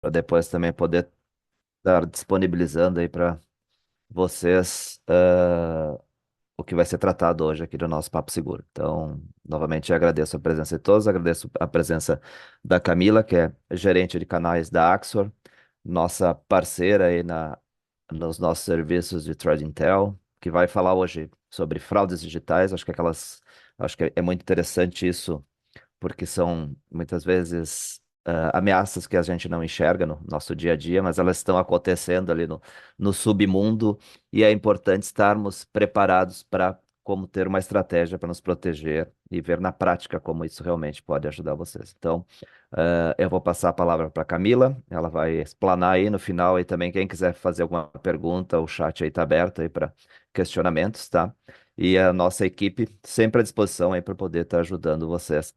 para depois também poder estar disponibilizando aí para vocês o que vai ser tratado hoje aqui do nosso Papo Seguro. Então, novamente agradeço a presença de todos, agradeço a presença da Camila, que é gerente de canais da Axor, nossa parceira aí nos nossos serviços de Threat Intel, que vai falar hoje sobre fraudes digitais. Acho que é muito interessante isso porque são muitas vezes ameaças que a gente não enxerga no nosso dia a dia, mas elas estão acontecendo ali no submundo e é importante estarmos preparados para como ter uma estratégia para nos proteger e ver na prática como isso realmente pode ajudar vocês. Então, eu vou passar a palavra para Camila, ela vai explanar aí no final e também quem quiser fazer alguma pergunta, o chat aí está aberto aí para questionamentos, tá? E a nossa equipe sempre à disposição aí para poder estar ajudando vocês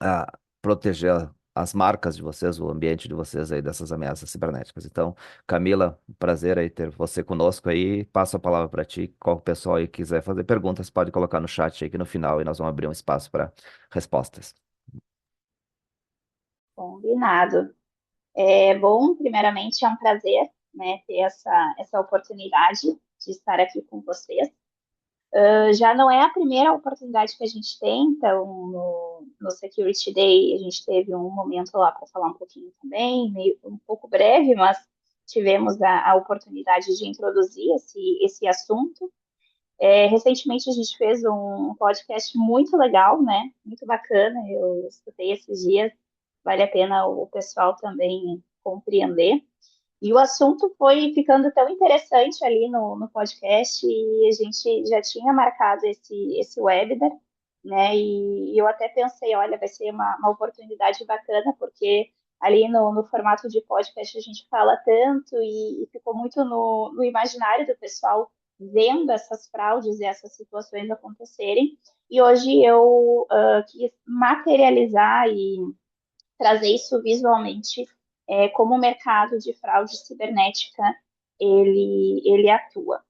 a proteger as marcas de vocês, o ambiente de vocês aí dessas ameaças cibernéticas. Então, Camila, um prazer aí ter você conosco aí. Passo a palavra para ti. Qual o pessoal aí quiser fazer perguntas, pode colocar no chat aí que no final e nós vamos abrir um espaço para respostas. Combinado. Bom, primeiramente é um prazer, né, ter essa oportunidade de estar aqui com vocês. Já não é a primeira oportunidade que a gente tem, então no Security Day a gente teve um momento lá para falar um pouquinho também, meio, um pouco breve, mas tivemos a oportunidade de introduzir esse assunto. Recentemente a gente fez um podcast muito legal, né? Muito bacana, eu escutei esses dias, vale a pena o pessoal também compreender. E o assunto foi ficando tão interessante ali no podcast e a gente já tinha marcado esse webinar, né? E eu até pensei, olha, vai ser uma oportunidade bacana, porque ali no formato de podcast a gente fala tanto e ficou muito no imaginário do pessoal vendo essas fraudes e essas situações acontecerem. E hoje eu quis materializar e trazer isso visualmente, como o mercado de fraude cibernética ele atua.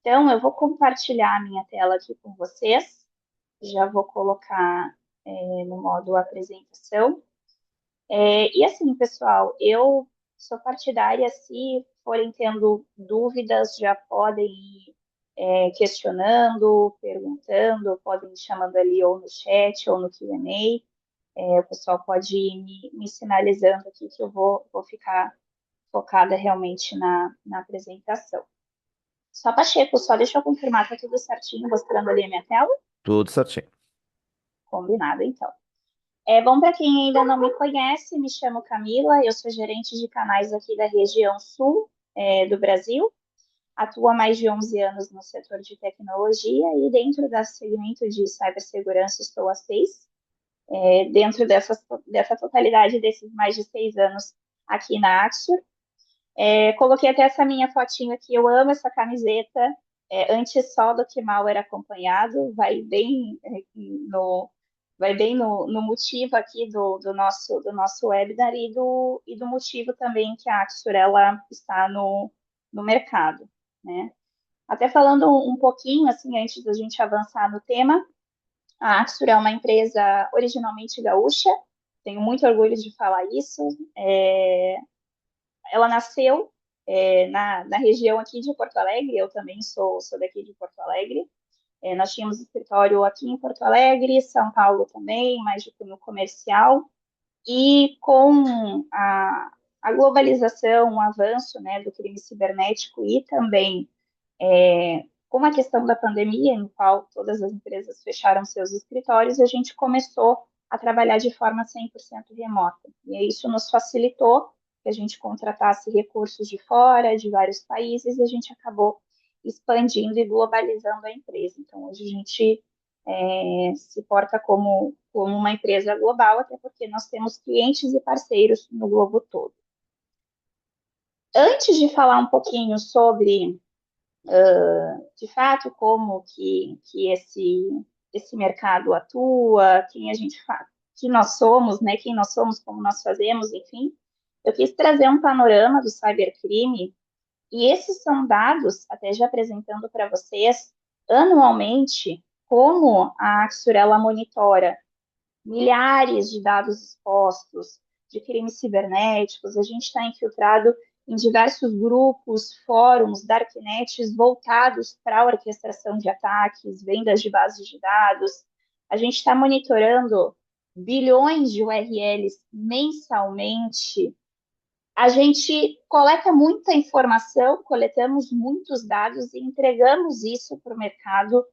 Então, eu vou compartilhar a minha tela aqui com vocês, já vou colocar no modo apresentação. E assim, pessoal, eu sou partidária, se forem tendo dúvidas, já podem ir questionando, perguntando, podem me chamando ali ou no chat ou no Q&A. O pessoal pode ir me sinalizando aqui que eu vou ficar focada realmente na apresentação. Só Pacheco, só deixa eu confirmar, tá tudo certinho, mostrando ali a minha tela? Tudo certinho. Combinado, então. Bom, para quem ainda não me conhece, me chamo Camila, eu sou gerente de canais aqui da região sul do Brasil, atuo há mais de 11 anos no setor de tecnologia e dentro do segmento de cibersegurança estou há 6. Dentro dessa totalidade desses mais de 6 anos aqui na Axur. Coloquei até essa minha fotinho aqui, eu amo essa camiseta, antes só do que mal era acompanhado, no, vai bem no motivo aqui do nosso webinar e do motivo também que a Axur ela está no mercado, né? Até falando um pouquinho, assim, antes da gente avançar no tema, a Axur é uma empresa originalmente gaúcha, tenho muito orgulho de falar isso. Ela nasceu na região aqui de Porto Alegre, eu também sou daqui de Porto Alegre. Nós tínhamos escritório aqui em Porto Alegre, São Paulo também, mais de cunho comercial. E com a globalização, o avanço, né, do crime cibernético e também com a questão da pandemia, no qual todas as empresas fecharam seus escritórios, a gente começou a trabalhar de forma 100% remota. E isso nos facilitou que a gente contratasse recursos de fora, de vários países, e a gente acabou expandindo e globalizando a empresa. Então, hoje a gente se porta como uma empresa global, até porque nós temos clientes e parceiros no globo todo. Antes de falar um pouquinho sobre de fato, como que esse mercado atua, quem a gente que nós somos, né? Quem nós somos, como nós fazemos, enfim. Eu quis trazer um panorama do cybercrime e esses são dados, até já apresentando para vocês, anualmente, como a Axurela monitora milhares de dados expostos, de crimes cibernéticos, a gente está infiltrado em diversos grupos, fóruns, darknets voltados para a orquestração de ataques, vendas de bases de dados. A gente está monitorando bilhões de URLs mensalmente. A gente coleta muita informação, coletamos muitos dados e entregamos isso para o mercado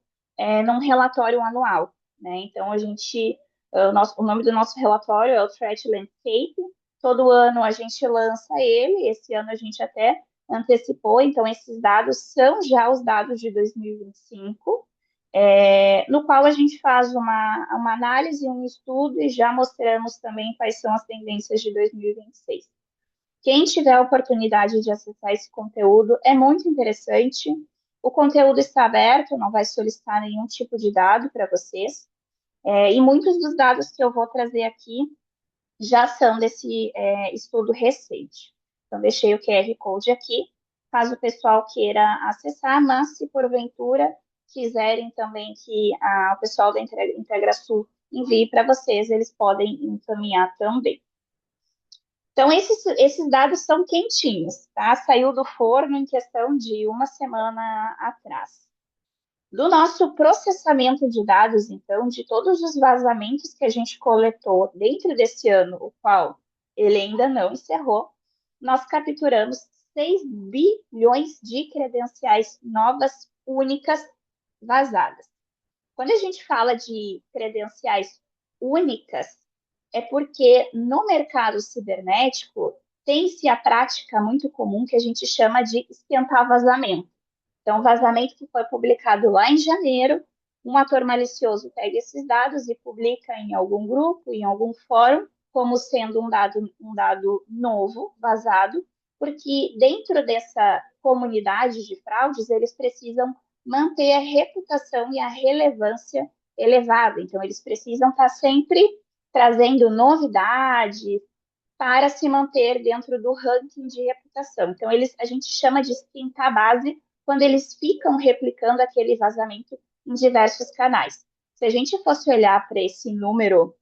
num relatório anual, né? Então, o nome do nosso relatório é o Threat Landscape. Todo ano a gente lança ele, esse ano a gente até antecipou, então esses dados são já os dados de 2025, no qual a gente faz uma análise, um estudo e já mostramos também quais são as tendências de 2026. Quem tiver a oportunidade de acessar esse conteúdo, é muito interessante. O conteúdo está aberto, não vai solicitar nenhum tipo de dado para vocês. E muitos dos dados que eu vou trazer aqui já são desse estudo recente. Então, deixei o QR Code aqui, caso o pessoal queira acessar, mas se porventura quiserem também que o pessoal da IntegraSul envie para vocês, eles podem encaminhar também. Então, esses dados são quentinhos, tá? Saiu do forno em questão de uma semana atrás. Do nosso processamento de dados, então, de todos os vazamentos que a gente coletou dentro desse ano, o qual ele ainda não encerrou, nós capturamos 6 bilhões de credenciais novas, únicas, vazadas. Quando a gente fala de credenciais únicas, é porque no mercado cibernético tem-se a prática muito comum que a gente chama de esquentar vazamento. Então, vazamento que foi publicado lá em janeiro, um ator malicioso pega esses dados e publica em algum grupo, em algum fórum, como sendo um dado novo, vazado, porque dentro dessa comunidade de fraudes, eles precisam manter a reputação e a relevância elevada. Então, eles precisam estar sempre trazendo novidades para se manter dentro do ranking de reputação. Então, a gente chama de esquentar base quando eles ficam replicando aquele vazamento em diversos canais. Se a gente fosse olhar para esse número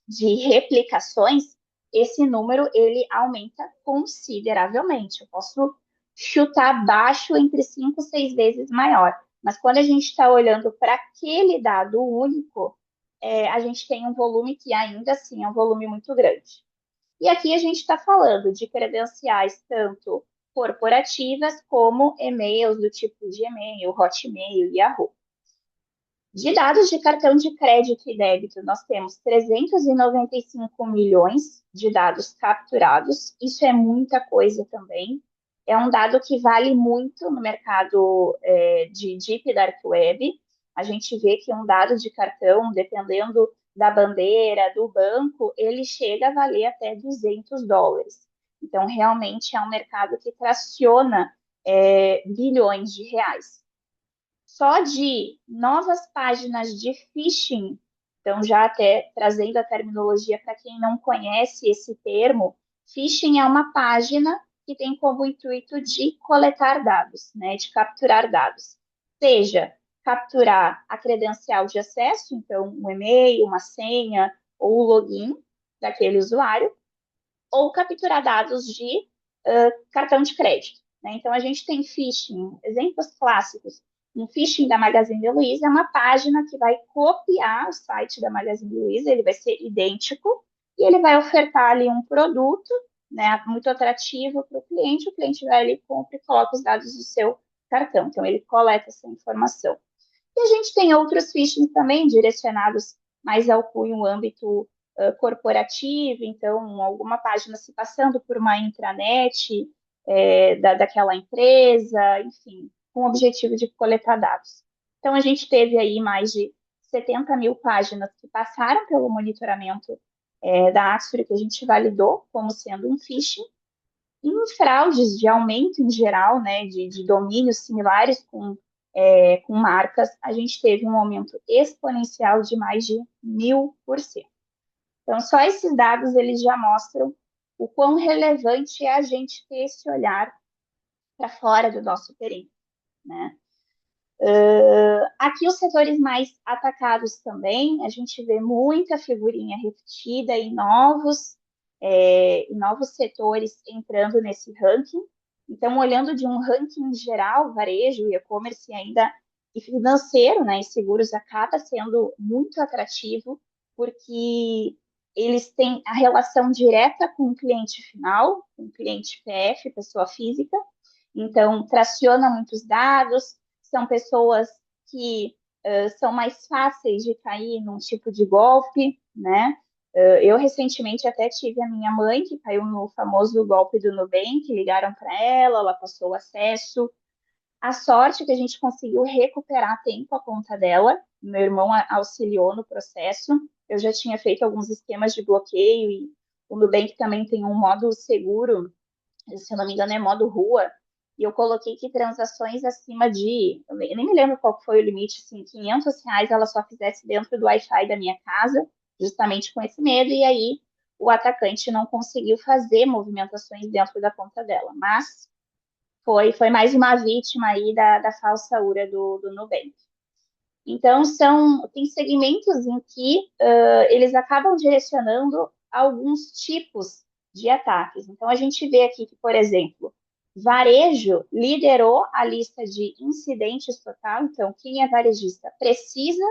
de replicações, esse número ele aumenta consideravelmente. Eu posso chutar baixo entre 5 e 6 vezes maior. Mas quando a gente está olhando para aquele dado único, a gente tem um volume que ainda assim é um volume muito grande. E aqui a gente está falando de credenciais tanto corporativas como e-mails do tipo Gmail, Hotmail, Yahoo. De dados de cartão de crédito e débito, nós temos 395 milhões de dados capturados. Isso é muita coisa também. É um dado que vale muito no mercado de Deep Dark Web. A gente vê que um dado de cartão, dependendo da bandeira, do banco, ele chega a valer até US$ 200. Então, realmente é um mercado que traciona bilhões de reais. Só de novas páginas de phishing, então já até trazendo a terminologia para quem não conhece esse termo, phishing é uma página que tem como intuito de coletar dados, né, de capturar dados. Seja capturar a credencial de acesso, então um e-mail, uma senha ou o login daquele usuário, ou capturar dados de cartão de crédito. Né? Então, a gente tem phishing, exemplos clássicos. Um phishing da Magazine Luiza é uma página que vai copiar o site da Magazine Luiza, ele vai ser idêntico, e ele vai ofertar ali um produto, né, muito atrativo para o cliente vai ali, compra e coloca os dados do seu cartão. Então, ele coleta essa informação. E a gente tem outros phishing também direcionados mais ao cunho âmbito corporativo, então alguma página se passando por uma intranet daquela empresa, enfim, com o objetivo de coletar dados. Então a gente teve aí mais de 70 mil páginas que passaram pelo monitoramento da Axford, que a gente validou como sendo um phishing, e em fraudes de aumento em geral, né, de domínios similares com marcas, a gente teve um aumento exponencial de mais de 1000%. Então, só esses dados eles já mostram o quão relevante é a gente ter esse olhar para fora do nosso perímetro, né? Aqui os setores mais atacados também, a gente vê muita figurinha repetida em novos e novos setores entrando nesse ranking. Então, olhando de um ranking geral, varejo e e-commerce ainda e financeiro, né, e seguros acaba sendo muito atrativo, porque eles têm a relação direta com o cliente final, com o cliente PF, pessoa física, então traciona muitos dados, são pessoas que são mais fáceis de cair num tipo de golpe, né? Eu recentemente até tive a minha mãe que caiu no famoso golpe do Nubank, ligaram para ela passou o acesso. A sorte é que a gente conseguiu recuperar a tempo a conta dela, meu irmão auxiliou no processo. Eu já tinha feito alguns esquemas de bloqueio e o Nubank também tem um modo seguro, se eu não me engano é modo rua, e eu coloquei que transações acima de, eu nem me lembro qual foi o limite, assim, R$ 500 ela só fizesse dentro do Wi-Fi da minha casa, justamente com esse medo, e aí o atacante não conseguiu fazer movimentações dentro da conta dela. Mas foi mais uma vítima aí da falsa URA do Nubank. Então, tem segmentos em que eles acabam direcionando alguns tipos de ataques. Então, a gente vê aqui que, por exemplo, varejo liderou a lista de incidentes total. Então, quem é varejista precisa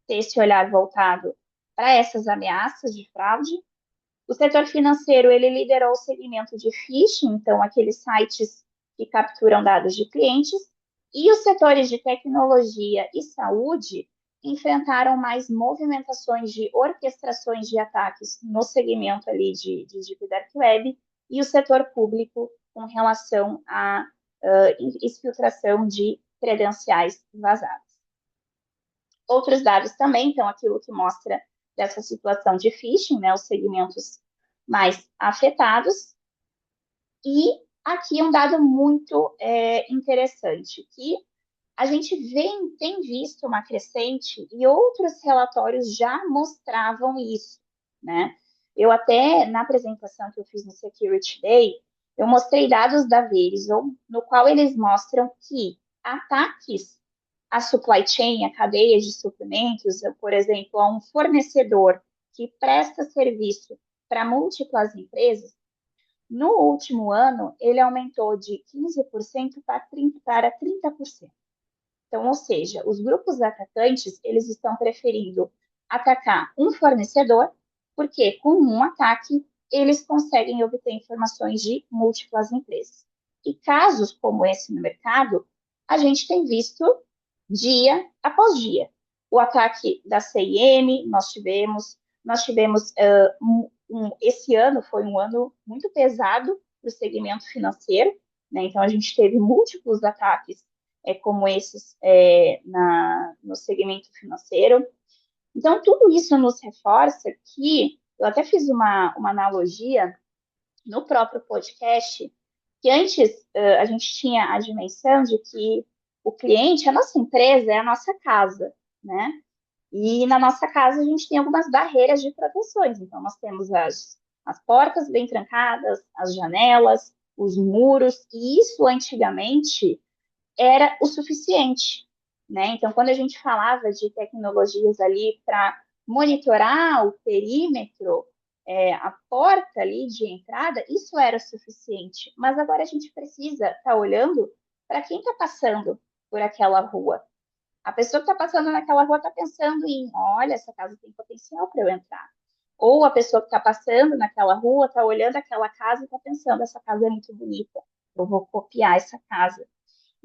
ter esse olhar voltado para essas ameaças de fraude. O setor financeiro, ele liderou o segmento de phishing, então aqueles sites que capturam dados de clientes, e os setores de tecnologia e saúde enfrentaram mais movimentações de orquestrações de ataques no segmento ali de Deep Dark Web, e o setor público com relação à exfiltração de credenciais vazadas. Outros dados também, então, aquilo que mostra dessa situação de phishing, né, os segmentos mais afetados. E aqui um dado muito interessante, que a gente tem visto uma crescente e outros relatórios já mostravam isso, né? Eu até, na apresentação que eu fiz no Security Day, eu mostrei dados da Verizon, no qual eles mostram que ataques à supply chain, a cadeia de suprimentos, por exemplo, a um fornecedor que presta serviço para múltiplas empresas, no último ano, ele aumentou de 15% para 30%. Então, ou seja, os grupos atacantes, eles estão preferindo atacar um fornecedor, porque com um ataque, eles conseguem obter informações de múltiplas empresas. E casos como esse no mercado, a gente tem visto dia após dia. O ataque da CIM, nós tivemos esse ano foi um ano muito pesado para o segmento financeiro, né? Então a gente teve múltiplos ataques como esses no segmento financeiro. Então tudo isso nos reforça que eu até fiz uma analogia no próprio podcast que antes a gente tinha a dimensão de que o cliente, a nossa empresa é a nossa casa, né? E na nossa casa a gente tem algumas barreiras de proteções. Então, nós temos as portas bem trancadas, as janelas, os muros, e isso antigamente era o suficiente, né? Então, quando a gente falava de tecnologias ali para monitorar o perímetro, a porta ali de entrada, isso era o suficiente. Mas agora a gente precisa estar olhando para quem está passando por aquela rua. A pessoa que está passando naquela rua está pensando em, olha, essa casa tem potencial para eu entrar. Ou a pessoa que está passando naquela rua está olhando aquela casa e está pensando, essa casa é muito bonita, eu vou copiar essa casa.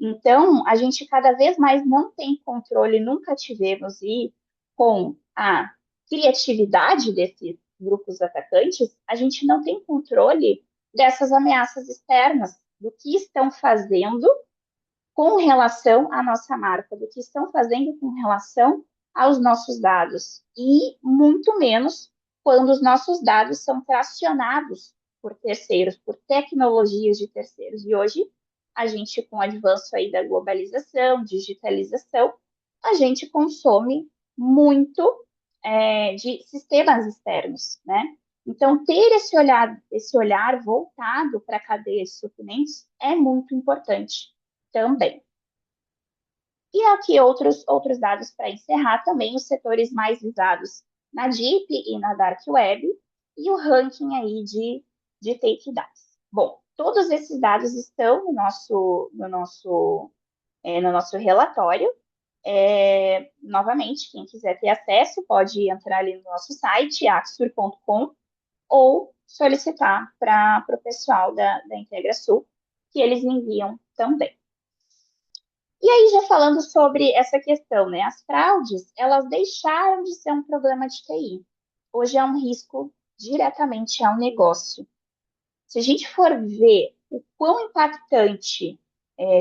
Então, a gente cada vez mais não tem controle, nunca tivemos, e com a criatividade desses grupos atacantes, a gente não tem controle dessas ameaças externas, do que estão fazendo com relação à nossa marca, do que estão fazendo com relação aos nossos dados, e muito menos quando os nossos dados são tracionados por terceiros, por tecnologias de terceiros. E hoje, a gente, com o avanço aí da globalização, digitalização, a gente consome muito de sistemas externos, né? Então, ter esse olhar voltado para a cadeia de suprimentos é muito importante também. E aqui outros dados para encerrar também, os setores mais visados na Deep e na Dark Web, e o ranking aí de take dados. Bom, todos esses dados estão no nosso relatório. Novamente, quem quiser ter acesso pode entrar ali no nosso site, axtur.com, ou solicitar para o pessoal da IntegraSul, que eles enviam também. E aí, já falando sobre essa questão, né? As fraudes, elas deixaram de ser um problema de TI. Hoje é um risco diretamente ao negócio. Se a gente for ver o quão impactante,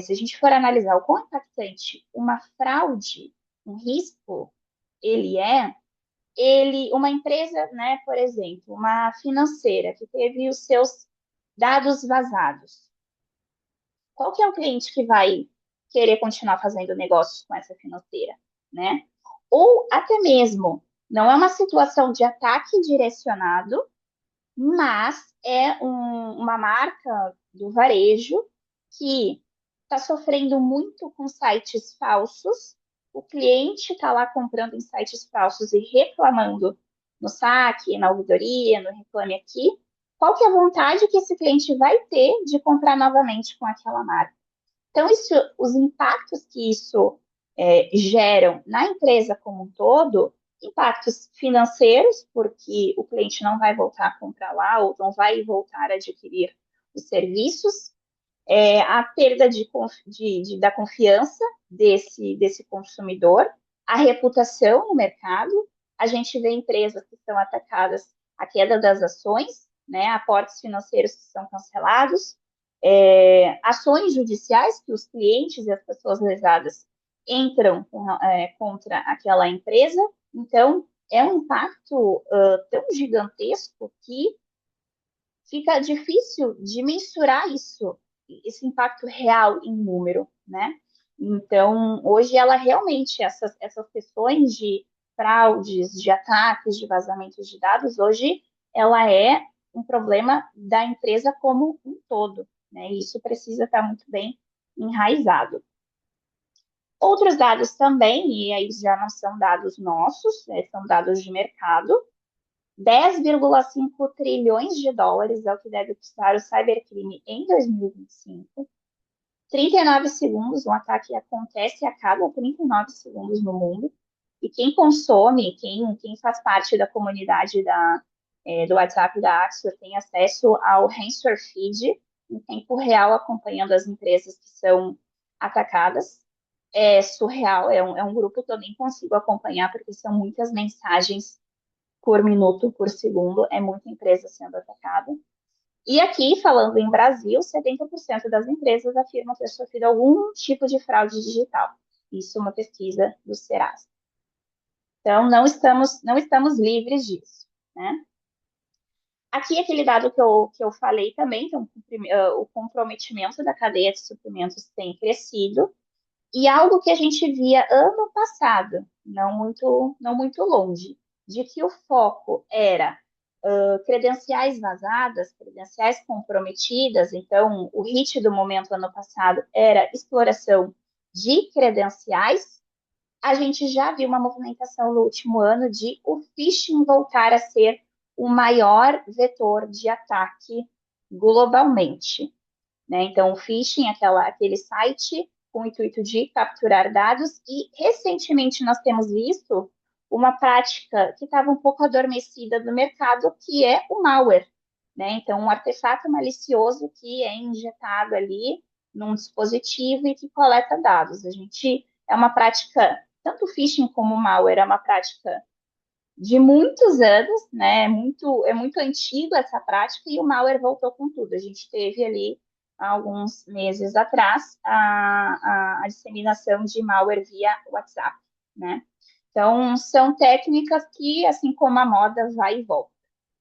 se a gente for analisar o quão impactante uma fraude, um risco, ele é, uma empresa, né, por exemplo, uma financeira que teve os seus dados vazados, qual que é o cliente que vai querer continuar fazendo negócios com essa financeira, né? Ou até mesmo, não é uma situação de ataque direcionado, mas é uma marca do varejo que está sofrendo muito com sites falsos. O cliente está lá comprando em sites falsos e reclamando no saque, na ouvidoria, no Reclame Aqui. Qual que é a vontade que esse cliente vai ter de comprar novamente com aquela marca? Então, os impactos que isso geram na empresa como um todo, impactos financeiros, porque o cliente não vai voltar a comprar lá ou não vai voltar a adquirir os serviços, a perda da confiança desse consumidor, a reputação no mercado. A gente vê empresas que são atacadas, a queda das ações, né, aportes financeiros que são cancelados, ações judiciais que os clientes e as pessoas lesadas entram contra aquela empresa. Então, é um impacto tão gigantesco que fica difícil de mensurar isso, esse impacto real em número, né? Então, hoje ela realmente, essas questões de fraudes, de ataques, de vazamentos de dados, hoje ela é um problema da empresa como um todo, né? E isso precisa estar muito bem enraizado. Outros dados também, e aí já não são dados nossos, né, são dados de mercado, 10,5 trilhões de dólares é o que deve custar o cybercrime em 2025. 39 segundos, um ataque acontece a cada 39 segundos no mundo. E quem consome, quem faz parte da comunidade do WhatsApp da Axor tem acesso ao Ransomware Feed em tempo real, acompanhando as empresas que são atacadas. É surreal, é um grupo que eu nem consigo acompanhar, porque são muitas mensagens por minuto, por segundo, é muita empresa sendo atacada. E aqui, falando em Brasil, 70% das empresas afirmam ter sofrido algum tipo de fraude digital. Isso é uma pesquisa do Serasa. Então, não estamos livres disso, né? Aqui, aquele dado que eu falei também, então, o comprometimento da cadeia de suprimentos tem crescido, e algo que a gente via ano passado, não muito longe, de que o foco era credenciais vazadas, credenciais comprometidas. Então, o hit do momento ano passado era exploração de credenciais. A gente já viu uma movimentação no último ano de o phishing voltar a ser o maior vetor de ataque globalmente, né? Então, o phishing, aquele site com o intuito de capturar dados, e recentemente nós temos visto uma prática que estava um pouco adormecida no mercado, que é o malware, né? Então, um artefato malicioso que é injetado ali num dispositivo e que coleta dados. É uma prática, tanto o phishing como o malware, é uma prática de muitos anos, né? É muito antigo essa prática, e o malware voltou com tudo. A gente teve ali, há alguns meses atrás, a disseminação de malware via WhatsApp, né? Então, são técnicas que, assim como a moda, vai e volta,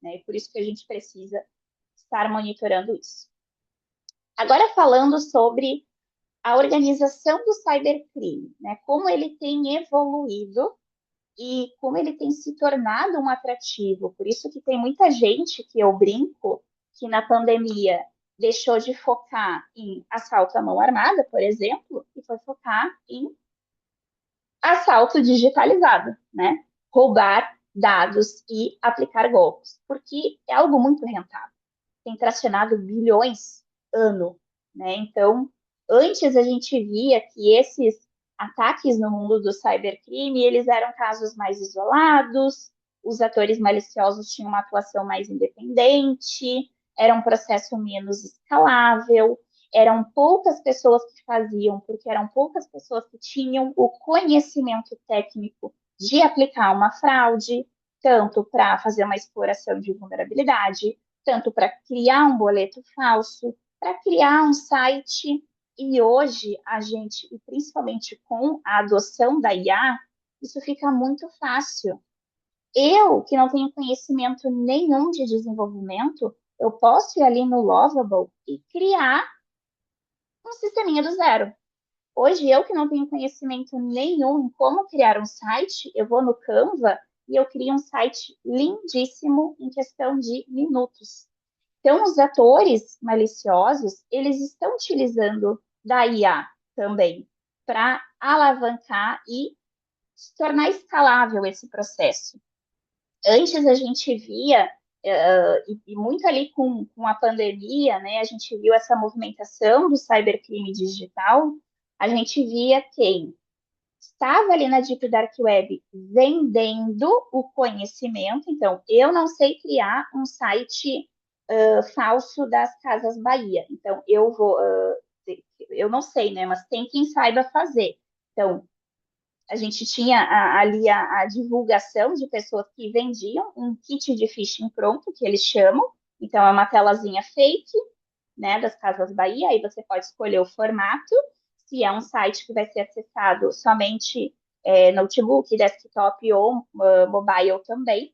né? E por isso que a gente precisa estar monitorando isso. Agora, falando sobre a organização do cybercrime, né? Como ele tem evoluído e como ele tem se tornado um atrativo. Por isso que tem muita gente que eu brinco que na pandemia deixou de focar em assalto à mão armada, por exemplo, e foi focar em assalto digitalizado, né? Roubar dados e aplicar golpes, porque é algo muito rentável. Tem tracionado bilhões ano, né? Então, antes a gente via que esses ataques no mundo do cybercrime, eles eram casos mais isolados, os atores maliciosos tinham uma atuação mais independente, era um processo menos escalável, eram poucas pessoas que faziam, porque eram poucas pessoas que tinham o conhecimento técnico de aplicar uma fraude, tanto para fazer uma exploração de vulnerabilidade, tanto para criar um boleto falso, para criar um site. E hoje a gente, e principalmente com a adoção da IA, isso fica muito fácil. Eu, que não tenho conhecimento nenhum de desenvolvimento, eu posso ir ali no Lovable e criar um sisteminha do zero. Hoje, eu que não tenho conhecimento nenhum em como criar um site, eu vou no Canva e eu crio um site lindíssimo em questão de minutos. Então, os atores maliciosos, eles estão utilizando da IA também para alavancar e tornar escalável esse processo. Antes a gente via, e muito ali com a pandemia, né, a gente viu essa movimentação do cybercrime digital, a gente via quem estava ali na Deep Dark Web vendendo o conhecimento. Então, eu não sei criar um site falso das Casas Bahia. Então, eu não sei, né? Mas tem quem saiba fazer. Então, a gente tinha ali a divulgação de pessoas que vendiam um kit de phishing pronto, que eles chamam. Então, é uma telazinha fake, né, das Casas Bahia, aí você pode escolher o formato, se é um site que vai ser acessado somente notebook, desktop ou mobile também.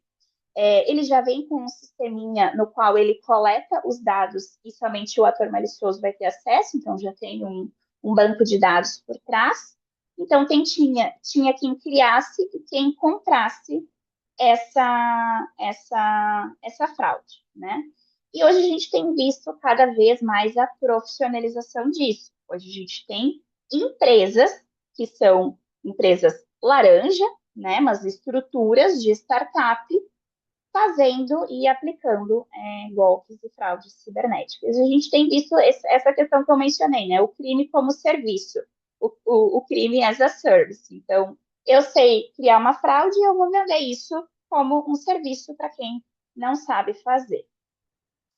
Ele já vem com um sisteminha no qual ele coleta os dados e somente o ator malicioso vai ter acesso, então já tem um banco de dados por trás. Então, tinha quem criasse e quem comprasse essa fraude, né? E hoje a gente tem visto cada vez mais a profissionalização disso. Hoje a gente tem empresas que são empresas laranja, né? Mas estruturas de startup fazendo e aplicando golpes e fraudes cibernéticas. A gente tem visto essa questão que eu mencionei, né? O crime como serviço, o crime as a service. Então, eu sei criar uma fraude e eu vou vender isso como um serviço para quem não sabe fazer.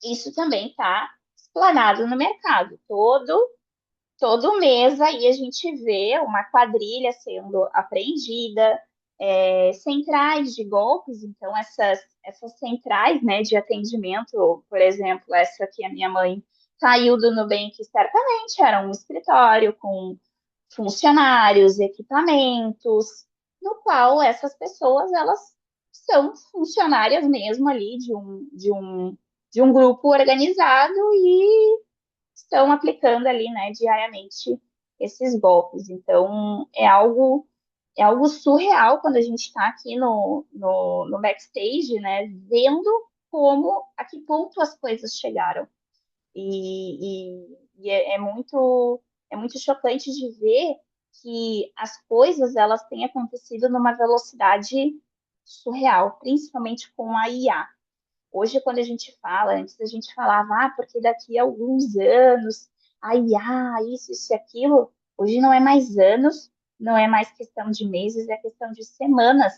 Isso também está explanado no mercado. Todo mês aí a gente vê uma quadrilha sendo apreendida, centrais de golpes, então essas centrais, né, de atendimento, por exemplo, essa que a minha mãe saiu do Nubank, certamente era um escritório com funcionários, equipamentos, no qual essas pessoas, elas são funcionárias mesmo ali de um grupo organizado e estão aplicando ali, né, diariamente esses golpes. Então, é algo surreal quando a gente está aqui no backstage, né, vendo a que ponto as coisas chegaram. E é muito chocante de ver que as coisas elas têm acontecido numa velocidade surreal, principalmente com a IA. Hoje, quando a gente fala, antes a gente falava, porque daqui a alguns anos, a IA, isso e aquilo, hoje não é mais anos, não é mais questão de meses, é questão de semanas.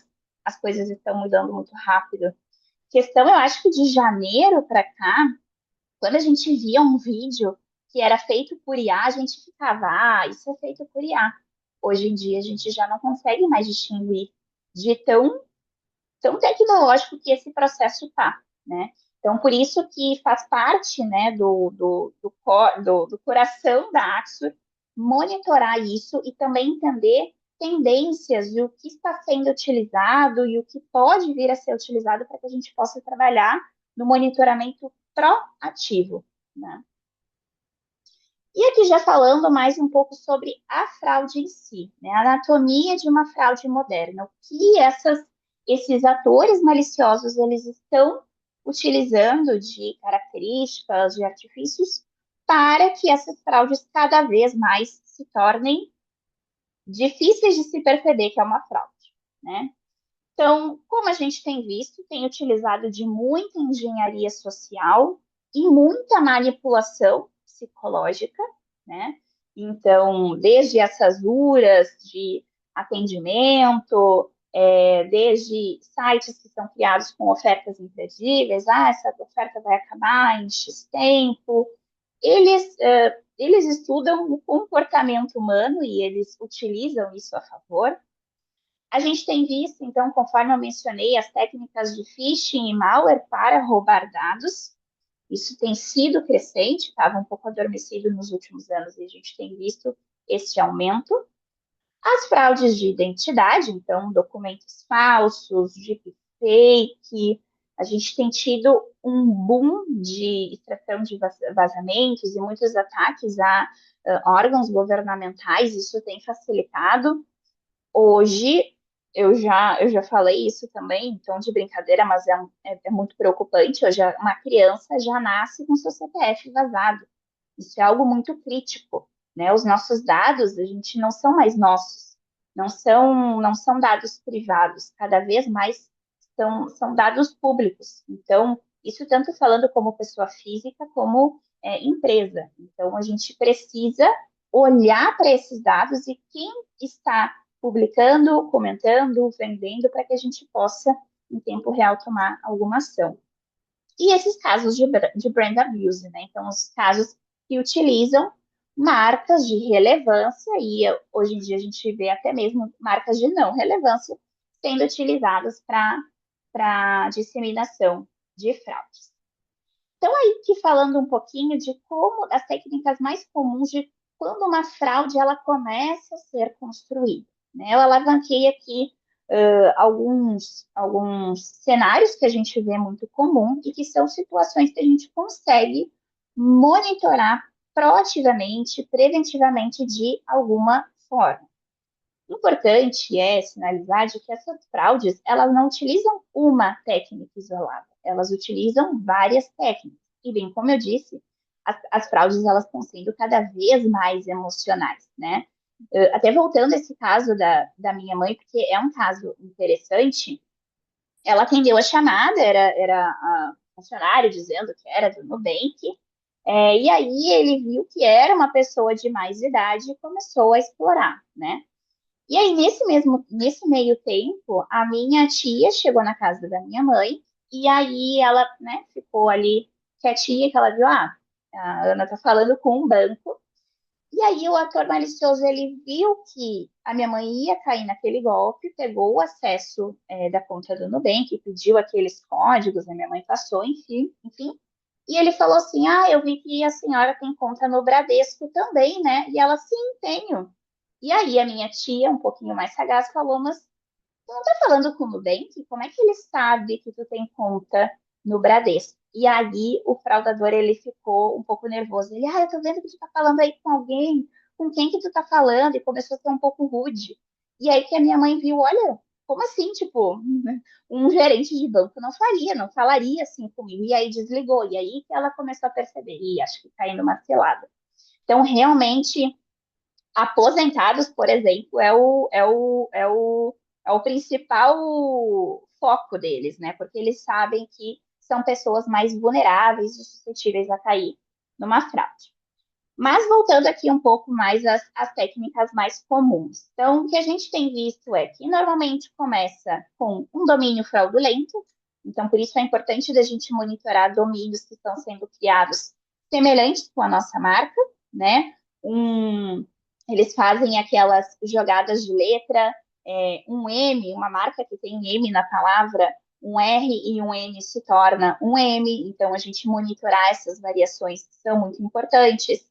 As coisas estão mudando muito rápido. Questão, eu acho que de janeiro para cá, quando a gente via um vídeo que era feito por IA, a gente ficava, isso é feito por IA. Hoje em dia, a gente já não consegue mais distinguir de tão tecnológico que esse processo está, né? Então, por isso que faz parte, né, do coração da Axur monitorar isso e também entender tendências e o que está sendo utilizado e o que pode vir a ser utilizado para que a gente possa trabalhar no monitoramento proativo, né? E aqui já falando mais um pouco sobre a fraude em si, né? A anatomia de uma fraude moderna. O que esses atores maliciosos eles estão utilizando de características, de artifícios, para que essas fraudes cada vez mais se tornem difíceis de se perceber que é uma fraude, né? Então, como a gente tem visto, tem utilizado de muita engenharia social e muita manipulação psicológica, né? Então, desde essas URAs de atendimento, desde sites que são criados com ofertas imperdíveis, essa oferta vai acabar em X tempo. Eles estudam o comportamento humano e eles utilizam isso a favor. A gente tem visto, então, conforme eu mencionei, as técnicas de phishing e malware para roubar dados. Isso tem sido crescente, estava um pouco adormecido nos últimos anos e a gente tem visto esse aumento. As fraudes de identidade, então, documentos falsos, deepfake, a gente tem tido um boom de extração de vazamentos e muitos ataques a órgãos governamentais, isso tem facilitado. Hoje, eu já falei isso também, em tom de brincadeira, mas é muito preocupante. Hoje, uma criança já nasce com seu CPF vazado. Isso é algo muito crítico, né? Os nossos dados, a gente não são mais nossos, não são dados privados, cada vez mais são dados públicos. Então, isso tanto falando como pessoa física, como empresa. Então, a gente precisa olhar para esses dados e quem está publicando, comentando, vendendo, para que a gente possa, em tempo real, tomar alguma ação. E esses casos de brand abuse, né? Então, os casos que utilizam marcas de relevância, e hoje em dia a gente vê até mesmo marcas de não relevância sendo utilizadas para disseminação de fraudes. Então, aí que falando um pouquinho de como as técnicas mais comuns de quando uma fraude ela começa a ser construída. Né? Eu alavanquei aqui alguns cenários que a gente vê muito comum e que são situações que a gente consegue monitorar proativamente, preventivamente de alguma forma. Importante é sinalizar de que essas fraudes, elas não utilizam uma técnica isolada, elas utilizam várias técnicas. E bem, como eu disse, as fraudes, elas estão sendo cada vez mais emocionais, né? Até voltando a esse caso da minha mãe, porque é um caso interessante, ela atendeu a chamada, era a funcionário dizendo que era do Nubank, e aí ele viu que era uma pessoa de mais idade e começou a explorar, né? E aí, nesse meio tempo, a minha tia chegou na casa da minha mãe, e aí ela, né, ficou ali quietinha, que ela viu, a Ana tá falando com um banco, e aí o ator malicioso, ele viu que a minha mãe ia cair naquele golpe, pegou o acesso da conta do Nubank, pediu aqueles códigos, né, minha mãe passou, enfim, e ele falou assim, eu vi que a senhora tem conta no Bradesco também, né? E ela, sim, tenho. E aí a minha tia, um pouquinho mais sagaz, falou, mas tu não tá falando com o Nubank? Como é que ele sabe que tu tem conta no Bradesco? E aí o fraudador, ele ficou um pouco nervoso. Ele, eu tô vendo que tu tá falando aí com alguém. Com quem que tu tá falando? E começou a ser um pouco rude. E aí que a minha mãe viu, olha, como assim? Tipo, um gerente de banco não falaria assim comigo. E aí desligou. E aí que ela começou a perceber. E acho que caindo uma selada. Então, realmente, aposentados, por exemplo, é o principal foco deles, né? Porque eles sabem que são pessoas mais vulneráveis e suscetíveis a cair numa fraude. Mas voltando aqui um pouco mais às técnicas mais comuns. Então, o que a gente tem visto é que normalmente começa com um domínio fraudulento. Então, por isso é importante da gente monitorar domínios que estão sendo criados semelhantes com a nossa marca, né? Eles fazem aquelas jogadas de letra, um M, uma marca que tem M na palavra, um R e um N se torna um M. Então, a gente monitorar essas variações são muito importantes.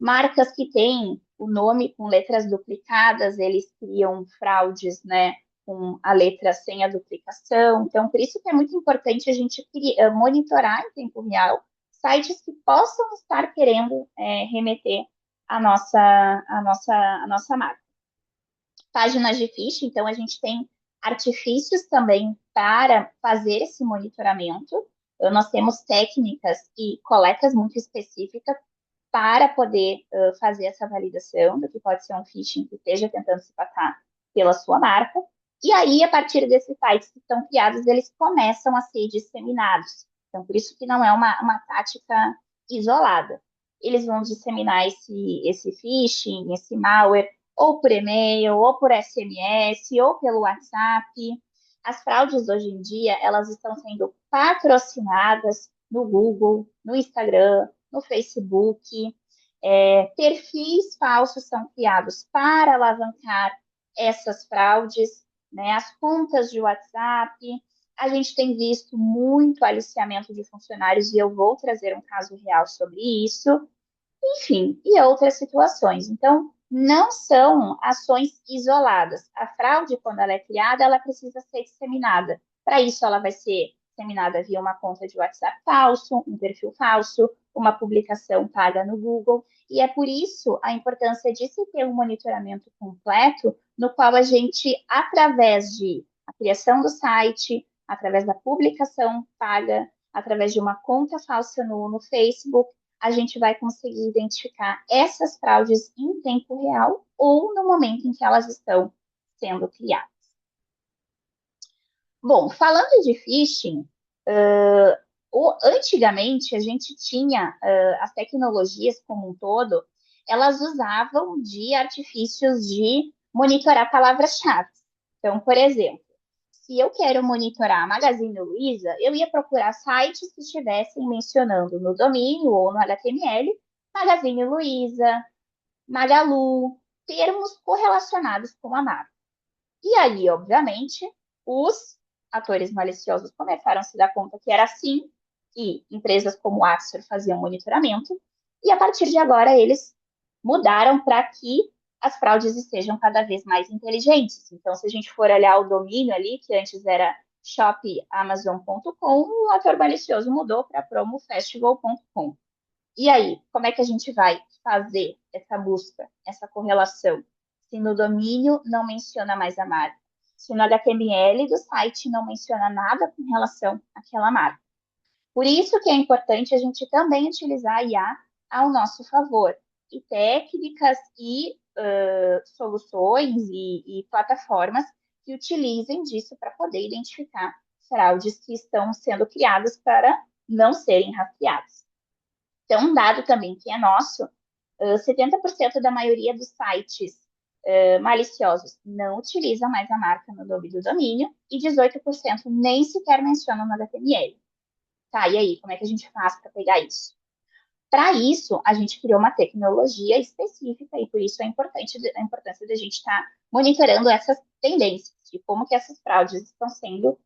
Marcas que têm o nome com letras duplicadas, eles criam fraudes, né, com a letra sem a duplicação. Então, por isso que é muito importante a gente monitorar em tempo real sites que possam estar querendo remeter a nossa marca. Páginas de phishing, então a gente tem artifícios também para fazer esse monitoramento. Nós temos técnicas e coletas muito específicas para poder fazer essa validação do que pode ser um phishing que esteja tentando se passar pela sua marca. E aí, a partir desses sites que são criados, eles começam a ser disseminados. Então, por isso que não é uma tática isolada. Eles vão disseminar esse phishing, esse malware, ou por e-mail, ou por SMS, ou pelo WhatsApp. As fraudes hoje em dia, elas estão sendo patrocinadas no Google, no Instagram, no Facebook. Perfis falsos são criados para alavancar essas fraudes, né? As contas de WhatsApp. A gente tem visto muito aliciamento de funcionários e eu vou trazer um caso real sobre isso, enfim, e outras situações. Então, não são ações isoladas. A fraude, quando ela é criada, ela precisa ser disseminada. Para isso, ela vai ser disseminada via uma conta de WhatsApp falso, um perfil falso, uma publicação paga no Google. E é por isso a importância de se ter um monitoramento completo, no qual a gente, através de a criação do site, através da publicação paga, através de uma conta falsa no Facebook, a gente vai conseguir identificar essas fraudes em tempo real ou no momento em que elas estão sendo criadas. Bom, falando de phishing, antigamente a gente tinha as tecnologias como um todo, elas usavam de artifícios de monitorar palavras-chave. Então, por exemplo, se eu quero monitorar a Magazine Luiza, eu ia procurar sites que estivessem mencionando no domínio ou no HTML Magazine Luiza, Magalu, termos correlacionados com a marca. E aí, obviamente, os atores maliciosos começaram a se dar conta que era assim, e empresas como a Axor faziam monitoramento, e a partir de agora eles mudaram para que as fraudes estejam cada vez mais inteligentes. Então, se a gente for olhar o domínio ali, que antes era shopamazon.com, o ator malicioso mudou para promofestival.com. E aí, como é que a gente vai fazer essa busca, essa correlação? Se no domínio não menciona mais a marca, se no HTML do site não menciona nada com relação àquela marca. Por isso que é importante a gente também utilizar a IA ao nosso favor. E técnicas e soluções e plataformas que utilizem disso para poder identificar fraudes que estão sendo criadas para não serem rastreadas. Então, um dado também que é nosso, 70% da maioria dos sites maliciosos não utiliza mais a marca no nome do domínio e 18% nem sequer mencionam no HTML. Tá, e aí, como é que a gente faz para pegar isso? Para isso, a gente criou uma tecnologia específica e por isso é importante a importância da gente estar monitorando essas tendências, de como que essas fraudes estão sendo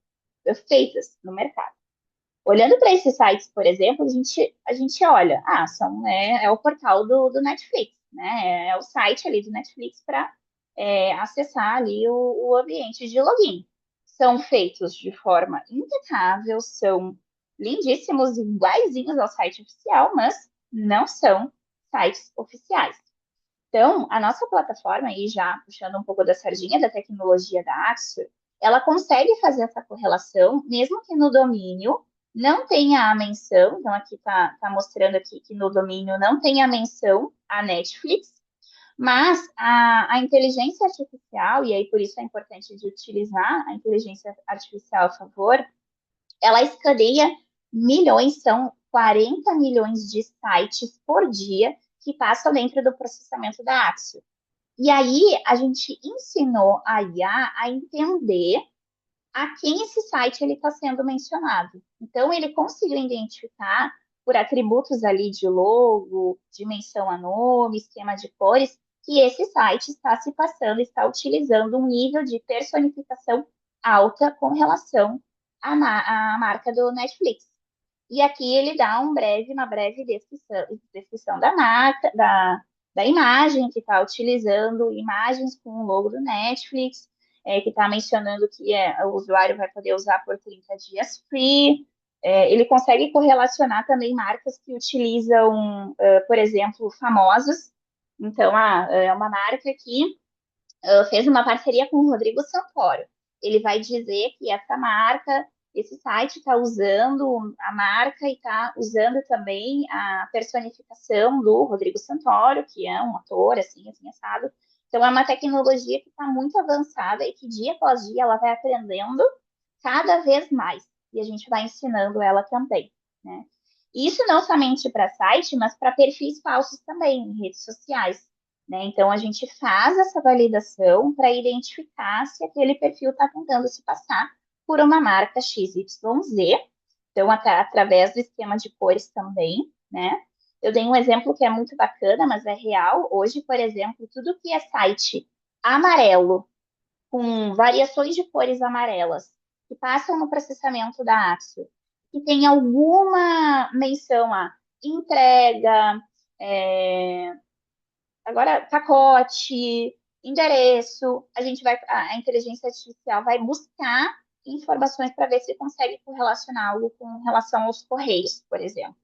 feitas no mercado. Olhando para esses sites, por exemplo, a gente olha, é o portal do Netflix, né? É o site ali do Netflix para acessar ali o ambiente de login. São feitos de forma impecável, são lindíssimos, iguaizinhos ao site oficial, mas não são sites oficiais. Então, a nossa plataforma, aí já puxando um pouco da sardinha da tecnologia da Axor, ela consegue fazer essa correlação, mesmo que no domínio não tenha a menção, então aqui está mostrando aqui que no domínio não tem a menção a Netflix, mas a inteligência artificial, e aí por isso é importante de utilizar a inteligência artificial a favor, ela escaneia milhões, são 40 milhões de sites por dia que passam dentro do processamento da Axio. E aí a gente ensinou a IA a entender a quem esse site ele está sendo mencionado. Então ele conseguiu identificar por atributos ali de logo, dimensão a nome, esquema de cores, que esse site está se passando, está utilizando um nível de personificação alta com relação à marca do Netflix. E aqui ele dá uma breve descrição da marca, da imagem que está utilizando, imagens com o logo do Netflix, que está mencionando que o usuário vai poder usar por 30 dias free. Ele consegue correlacionar também marcas que utilizam, por exemplo, famosos. Então, é uma marca que fez uma parceria com o Rodrigo Santoro. Ele vai dizer que essa marca, esse site está usando a marca e está usando também a personificação do Rodrigo Santoro, que é um ator, assim, assado. Então, é uma tecnologia que está muito avançada e que dia após dia ela vai aprendendo cada vez mais. E a gente vai ensinando ela também, né? Isso não somente para site, mas para perfis falsos também, em redes sociais. Né? Então, a gente faz essa validação para identificar se aquele perfil está tentando se passar por uma marca XYZ. Então, através do esquema de cores também, né? Eu dei um exemplo que é muito bacana, mas é real. Hoje, por exemplo, tudo que é site amarelo, com variações de cores amarelas, que passam no processamento da Axo, que tem alguma menção a entrega, é, agora pacote, endereço, a inteligência artificial vai buscar informações para ver se consegue correlacionar algo com relação aos correios, por exemplo.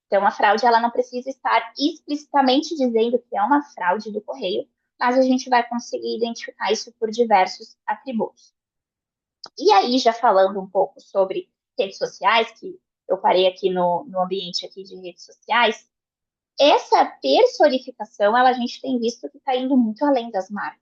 Então, a fraude ela não precisa estar explicitamente dizendo que é uma fraude do correio, mas a gente vai conseguir identificar isso por diversos atributos. E aí, já falando um pouco sobre redes sociais, que eu parei aqui no ambiente aqui de redes sociais, essa personificação, ela, a gente tem visto que está indo muito além das marcas.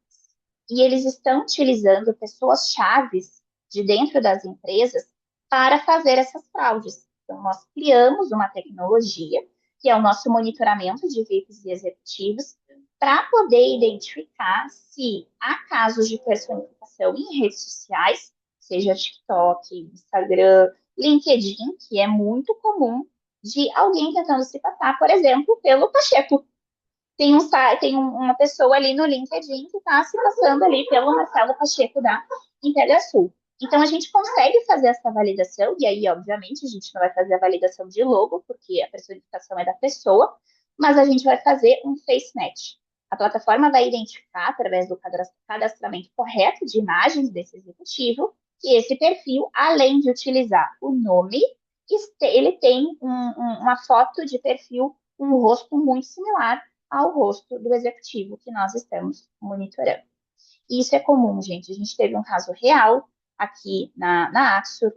E eles estão utilizando pessoas chaves de dentro das empresas para fazer essas fraudes. Então, nós criamos uma tecnologia, que é o nosso monitoramento de VIPs e executivos, para poder identificar se há casos de personificação em redes sociais, seja TikTok, Instagram, LinkedIn, que é muito comum de alguém tentando se passar, por exemplo, pelo Pacheco. Uma pessoa ali no LinkedIn que está se passando ali pelo Marcelo Pacheco da Integrasul. Então, a gente consegue fazer essa validação, e aí, obviamente, a gente não vai fazer a validação de logo, porque a personificação é da pessoa, mas a gente vai fazer um face match. A plataforma vai identificar, através do cadastramento correto de imagens desse executivo, que esse perfil, além de utilizar o nome, ele tem uma foto de perfil, um rosto muito similar ao rosto do executivo que nós estamos monitorando. E isso é comum, gente. A gente teve um caso real aqui na Axur.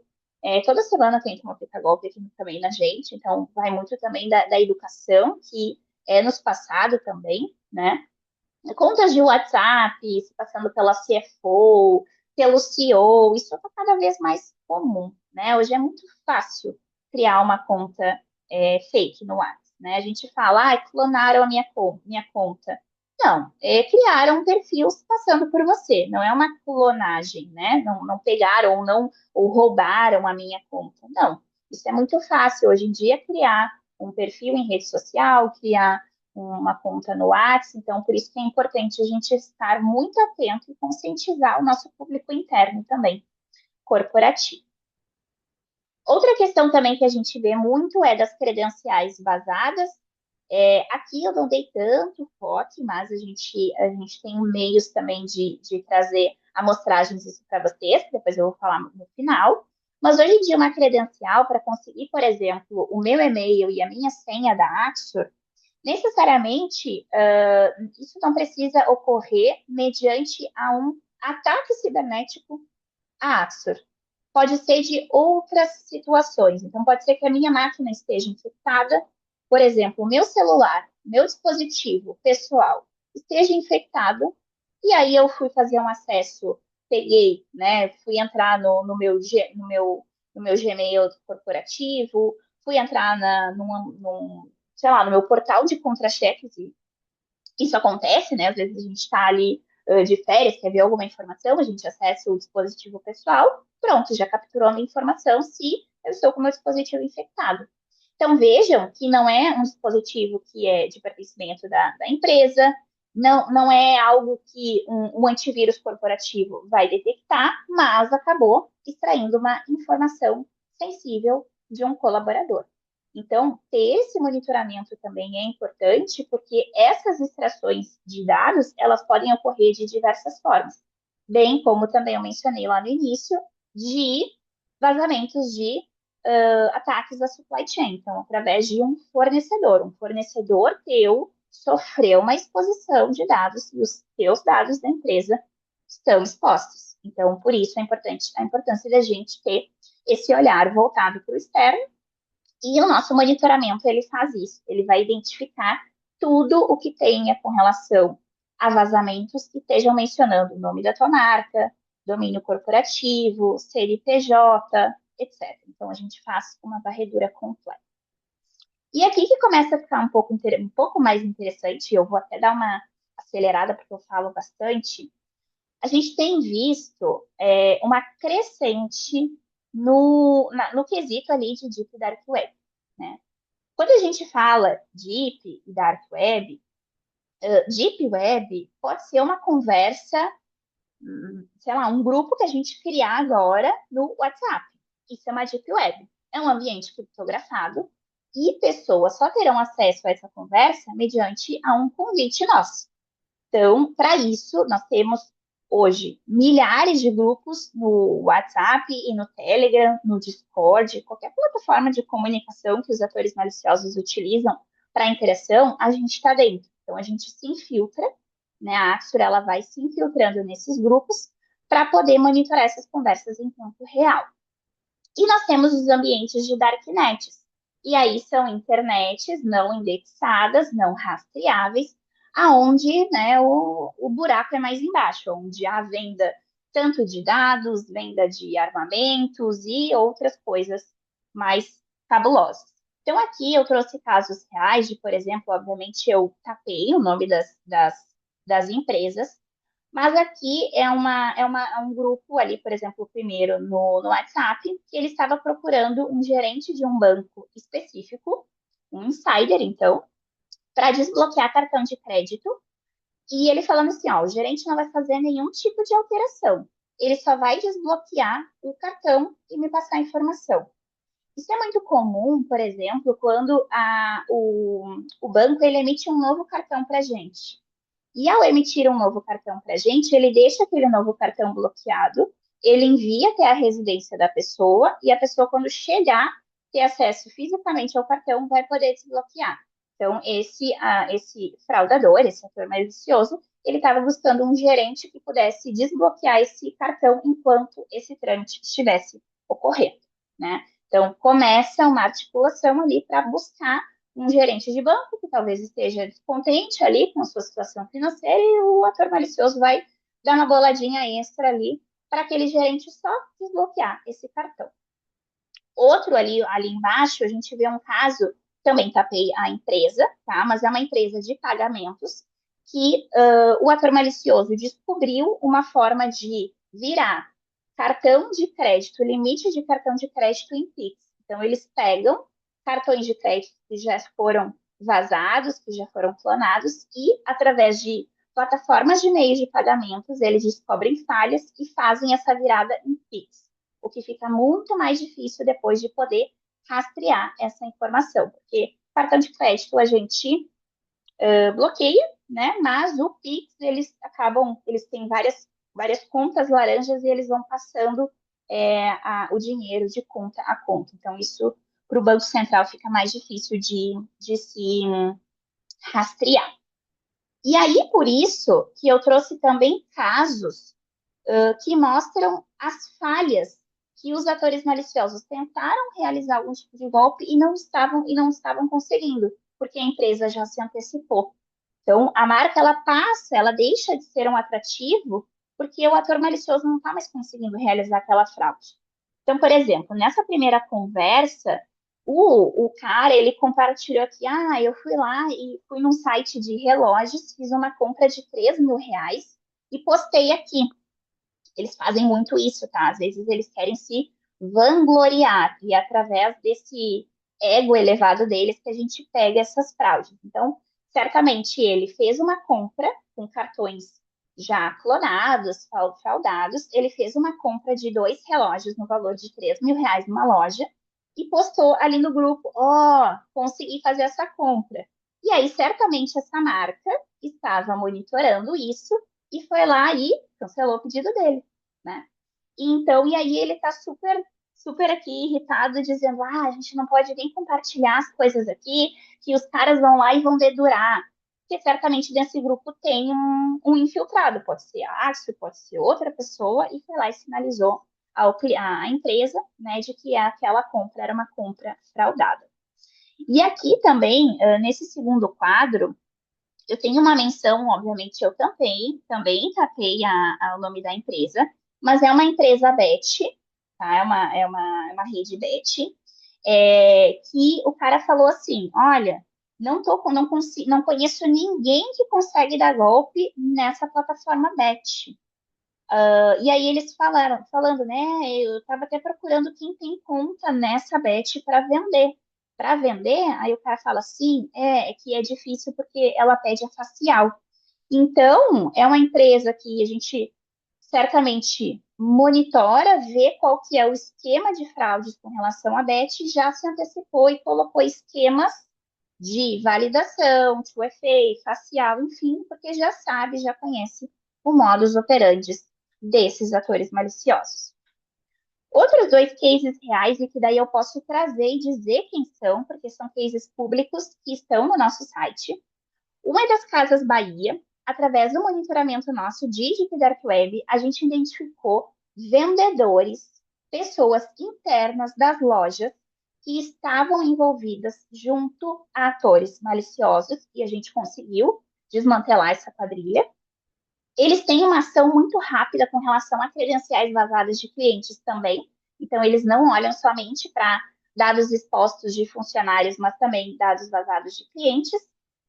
Toda semana tem uma pica-golpe aqui também na gente, então vai muito também da educação que é nos passado também, né? Contas de WhatsApp, se passando pela CFO, pelo CEO, isso está cada vez mais comum, né? Hoje é muito fácil criar uma conta fake no WhatsApp, né? A gente fala, clonaram a minha conta. Não, criaram um perfil se passando por você, não é uma clonagem, né? Não pegaram ou roubaram a minha conta. Não, isso é muito fácil hoje em dia criar um perfil em rede social, criar uma conta no WhatsApp, então por isso que é importante a gente estar muito atento e conscientizar o nosso público interno também, corporativo. Outra questão também que a gente vê muito é das credenciais vazadas. Aqui eu não dei tanto foco, mas a gente tem meios também de trazer amostragens disso para vocês, que depois eu vou falar no final. Mas hoje em dia, uma credencial para conseguir, por exemplo, o meu e-mail e a minha senha da Axor, necessariamente, isso não precisa ocorrer mediante a um ataque cibernético à Axor. Pode ser de outras situações. Então, pode ser que a minha máquina esteja infectada, por exemplo, o meu celular, meu dispositivo pessoal esteja infectado, e aí eu fui fazer um acesso, peguei, né, fui entrar no meu Gmail corporativo, fui entrar sei lá, no meu portal de contra-cheques, e isso acontece, né? Às vezes a gente está ali de férias, quer ver alguma informação, a gente acessa o dispositivo pessoal, pronto, já capturou a minha informação se eu estou com o meu dispositivo infectado. Então vejam que não é um dispositivo que é de pertencimento da empresa, não é algo que um antivírus corporativo vai detectar, mas acabou extraindo uma informação sensível de um colaborador. Então, ter esse monitoramento também é importante, porque essas extrações de dados, elas podem ocorrer de diversas formas, bem como também eu mencionei lá no início, de vazamentos de ataques à supply chain, então, através de um fornecedor teu sofreu uma exposição de dados e os teus dados da empresa estão expostos. Então, por isso é importante a importância da gente ter esse olhar voltado para o externo, e o nosso monitoramento, ele faz isso. Ele vai identificar tudo o que tenha com relação a vazamentos que estejam mencionando o nome da tua marca, domínio corporativo, CNPJ, etc. Então, a gente faz uma varredura completa. E aqui que começa a ficar um pouco mais interessante, eu vou até dar uma acelerada porque eu falo bastante. A gente tem visto uma crescente no quesito ali de Deep e Dark Web, né? Quando a gente fala Deep e Dark Web, Deep Web pode ser uma conversa, sei lá, um grupo que a gente criar agora no WhatsApp. Isso é uma Deep Web. É um ambiente criptografado e pessoas só terão acesso a essa conversa mediante a um convite nosso. Então, para isso, nós temos hoje milhares de grupos no WhatsApp e no Telegram, no Discord, qualquer plataforma de comunicação que os atores maliciosos utilizam para interação, a gente está dentro. Então, a gente se infiltra, né? A Axur, ela vai se infiltrando nesses grupos para poder monitorar essas conversas em tempo real. E nós temos os ambientes de darknets. E aí são internets não indexadas, não rastreáveis, aonde, né, o buraco é mais embaixo, onde há venda tanto de dados, venda de armamentos e outras coisas mais cabulosas. Então, aqui eu trouxe casos reais de, por exemplo, obviamente eu tapei o nome das empresas, mas aqui é um grupo ali, por exemplo, o primeiro no WhatsApp, que ele estava procurando um gerente de um banco específico, um insider, então, para desbloquear cartão de crédito. E ele falando assim, ó, o gerente não vai fazer nenhum tipo de alteração. Ele só vai desbloquear o cartão e me passar a informação. Isso é muito comum, por exemplo, quando o banco ele emite um novo cartão para a gente. E ao emitir um novo cartão para a gente, ele deixa aquele novo cartão bloqueado, ele envia até a residência da pessoa e a pessoa, quando chegar, ter acesso fisicamente ao cartão, vai poder desbloquear. Então, esse fraudador, esse ator malicioso, ele estava buscando um gerente que pudesse desbloquear esse cartão enquanto esse trâmite estivesse ocorrendo, né? Então, começa uma articulação ali para buscar um gerente de banco que talvez esteja descontente ali com a sua situação financeira e o ator malicioso vai dar uma boladinha extra ali para aquele gerente só desbloquear esse cartão. Outro ali embaixo, a gente vê um caso, também tapei a empresa, tá? Mas é uma empresa de pagamentos que o ator malicioso descobriu uma forma de virar cartão de crédito, limite de cartão de crédito em Pix. Então, eles pegam cartões de crédito que já foram vazados, que já foram clonados, e através de plataformas de meios de pagamentos, eles descobrem falhas e fazem essa virada em Pix, o que fica muito mais difícil depois de poder rastrear essa informação, porque cartão de crédito a gente bloqueia, né? Mas o Pix, eles têm várias contas laranjas e eles vão passando o dinheiro de conta a conta. Então, isso para o Banco Central fica mais difícil de se rastrear. E aí, por isso, que eu trouxe também casos que mostram as falhas que os atores maliciosos tentaram realizar algum tipo de golpe e não estavam conseguindo, porque a empresa já se antecipou. Então, a marca ela deixa de ser um atrativo porque o ator malicioso não está mais conseguindo realizar aquela fraude. Então, por exemplo, nessa primeira conversa, o cara ele compartilhou aqui, eu fui lá e fui num site de relógios, fiz uma compra de R$ 3.000 e postei aqui. Eles fazem muito isso, tá? Às vezes eles querem se vangloriar e através desse ego elevado deles que a gente pega essas fraudes. Então, certamente ele fez uma compra com cartões já clonados, fraudados, ele fez uma compra de 2 relógios no valor de R$ 3.000 numa loja e postou ali no grupo, consegui fazer essa compra. E aí, certamente, essa marca estava monitorando isso e foi lá e cancelou o pedido dele, né? Então, e aí ele tá super, super aqui irritado, dizendo, a gente não pode nem compartilhar as coisas aqui, que os caras vão lá e vão dedurar. Porque certamente nesse grupo tem um infiltrado, pode ser a Axio, pode ser outra pessoa, e foi lá e sinalizou a empresa, né, de que aquela compra era uma compra fraudada. E aqui também, nesse segundo quadro, Eu tenho uma menção, obviamente, eu também tapei o nome da empresa, mas é uma empresa Bet, tá? É uma rede Bet, que o cara falou assim, olha, não conheço ninguém que consegue dar golpe nessa plataforma Bet. E aí eles falando, né? Eu estava até procurando quem tem conta nessa Bet para vender. Para vender, aí o cara fala assim, é que é difícil porque ela pede a facial. Então, é uma empresa que a gente certamente monitora, vê qual que é o esquema de fraudes com relação à Bet, já se antecipou e colocou esquemas de validação, 2FA, facial, enfim, porque já sabe, já conhece o modus operandi desses atores maliciosos. Outros dois cases reais, e que daí eu posso trazer e dizer quem são, porque são cases públicos que estão no nosso site. Uma é das Casas Bahia, através do monitoramento nosso de Deep Dark Web, a gente identificou vendedores, pessoas internas das lojas que estavam envolvidas junto a atores maliciosos e a gente conseguiu desmantelar essa quadrilha. Eles têm uma ação muito rápida com relação a credenciais vazadas de clientes também. Então, eles não olham somente para dados expostos de funcionários, mas também dados vazados de clientes.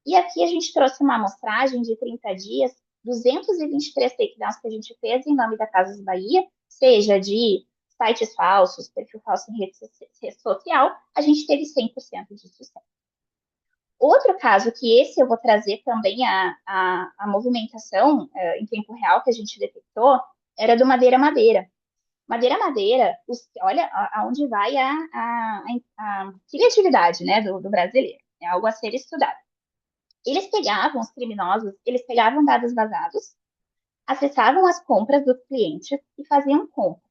E aqui a gente trouxe uma amostragem de 30 dias, 223 takedowns que a gente fez em nome da Casas Bahia, seja de sites falsos, perfil falso em rede social, a gente teve 100% de sucesso. Outro caso, que esse eu vou trazer também a movimentação em tempo real que a gente detectou, era do Madeira Madeira. Madeira Madeira, olha aonde vai a criatividade, né, do brasileiro. É algo a ser estudado. Eles pegavam, os criminosos, eles pegavam dados vazados, acessavam as compras dos clientes e faziam compras.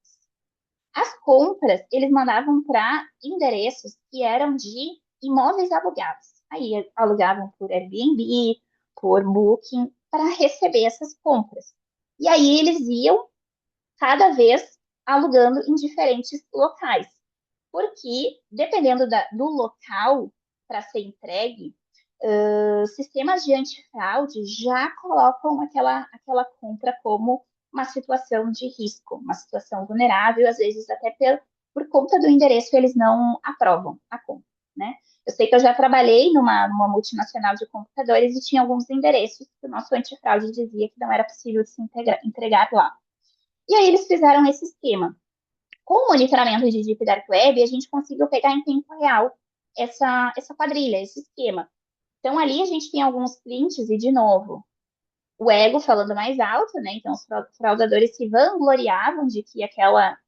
As compras, eles mandavam para endereços que eram de imóveis alugados. Aí alugavam por Airbnb, por Booking, para receber essas compras. E aí eles iam cada vez alugando em diferentes locais. Porque, dependendo do local para ser entregue, sistemas de antifraude já colocam aquela compra como uma situação de risco, uma situação vulnerável, às vezes até por conta do endereço eles não aprovam a compra, né? Eu sei que eu já trabalhei numa multinacional de computadores e tinha alguns endereços que o nosso antifraude dizia que não era possível de se entregar lá. E aí eles fizeram esse esquema. Com o monitoramento de Deep Dark Web, a gente conseguiu pegar em tempo real essa quadrilha, esse esquema. Então, ali a gente tem alguns prints, e de novo, o ego falando mais alto, né? Então, os fraudadores se vangloriavam de que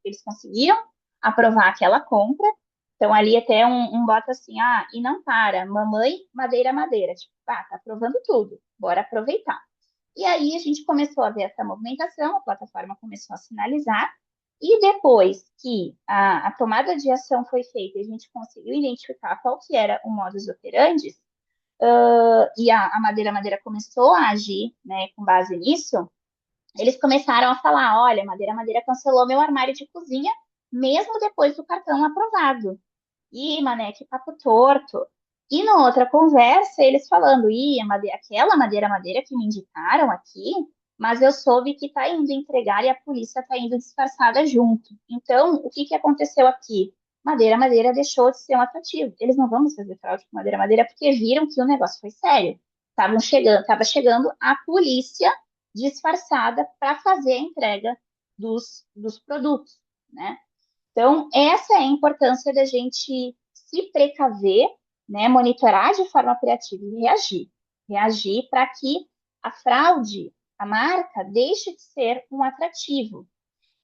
eles conseguiam aprovar aquela compra. Então, ali até um bota assim, e não para, mamãe, madeira, madeira. Tipo, tá aprovando tudo, bora aproveitar. E aí a gente começou a ver essa movimentação, a plataforma começou a sinalizar, e depois que a tomada de ação foi feita e a gente conseguiu identificar qual que era o modus operandi, e a Madeira Madeira começou a agir, né, com base nisso, eles começaram a falar, olha, Madeira Madeira cancelou meu armário de cozinha, mesmo depois do cartão aprovado. Ih, mané, que papo torto. E na outra conversa, eles falando, aquela Madeira Madeira que me indicaram aqui, mas eu soube que está indo entregar e a polícia está indo disfarçada junto. Então, o que aconteceu aqui? Madeira Madeira deixou de ser um atrativo. Eles não vão fazer fraude com Madeira Madeira porque viram que o negócio foi sério. Estava chegando a polícia disfarçada para fazer a entrega dos produtos, né? Então, essa é a importância da gente se precaver, né, monitorar de forma operativa e reagir. Reagir para que a fraude, a marca, deixe de ser um atrativo.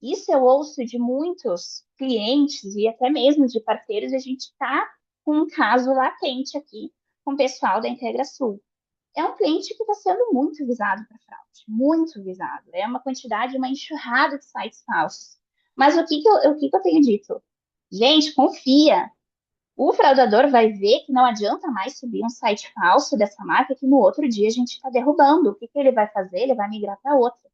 Isso eu ouço de muitos clientes e até mesmo de parceiros, a gente está com um caso latente aqui com o pessoal da IntegraSul. É um cliente que está sendo muito visado para fraude, muito visado. É uma quantidade, uma enxurrada de sites falsos. Mas o que que eu tenho dito? Gente, confia. O fraudador vai ver que não adianta mais subir um site falso dessa marca que no outro dia a gente está derrubando. O que que ele vai fazer? Ele vai migrar para outra.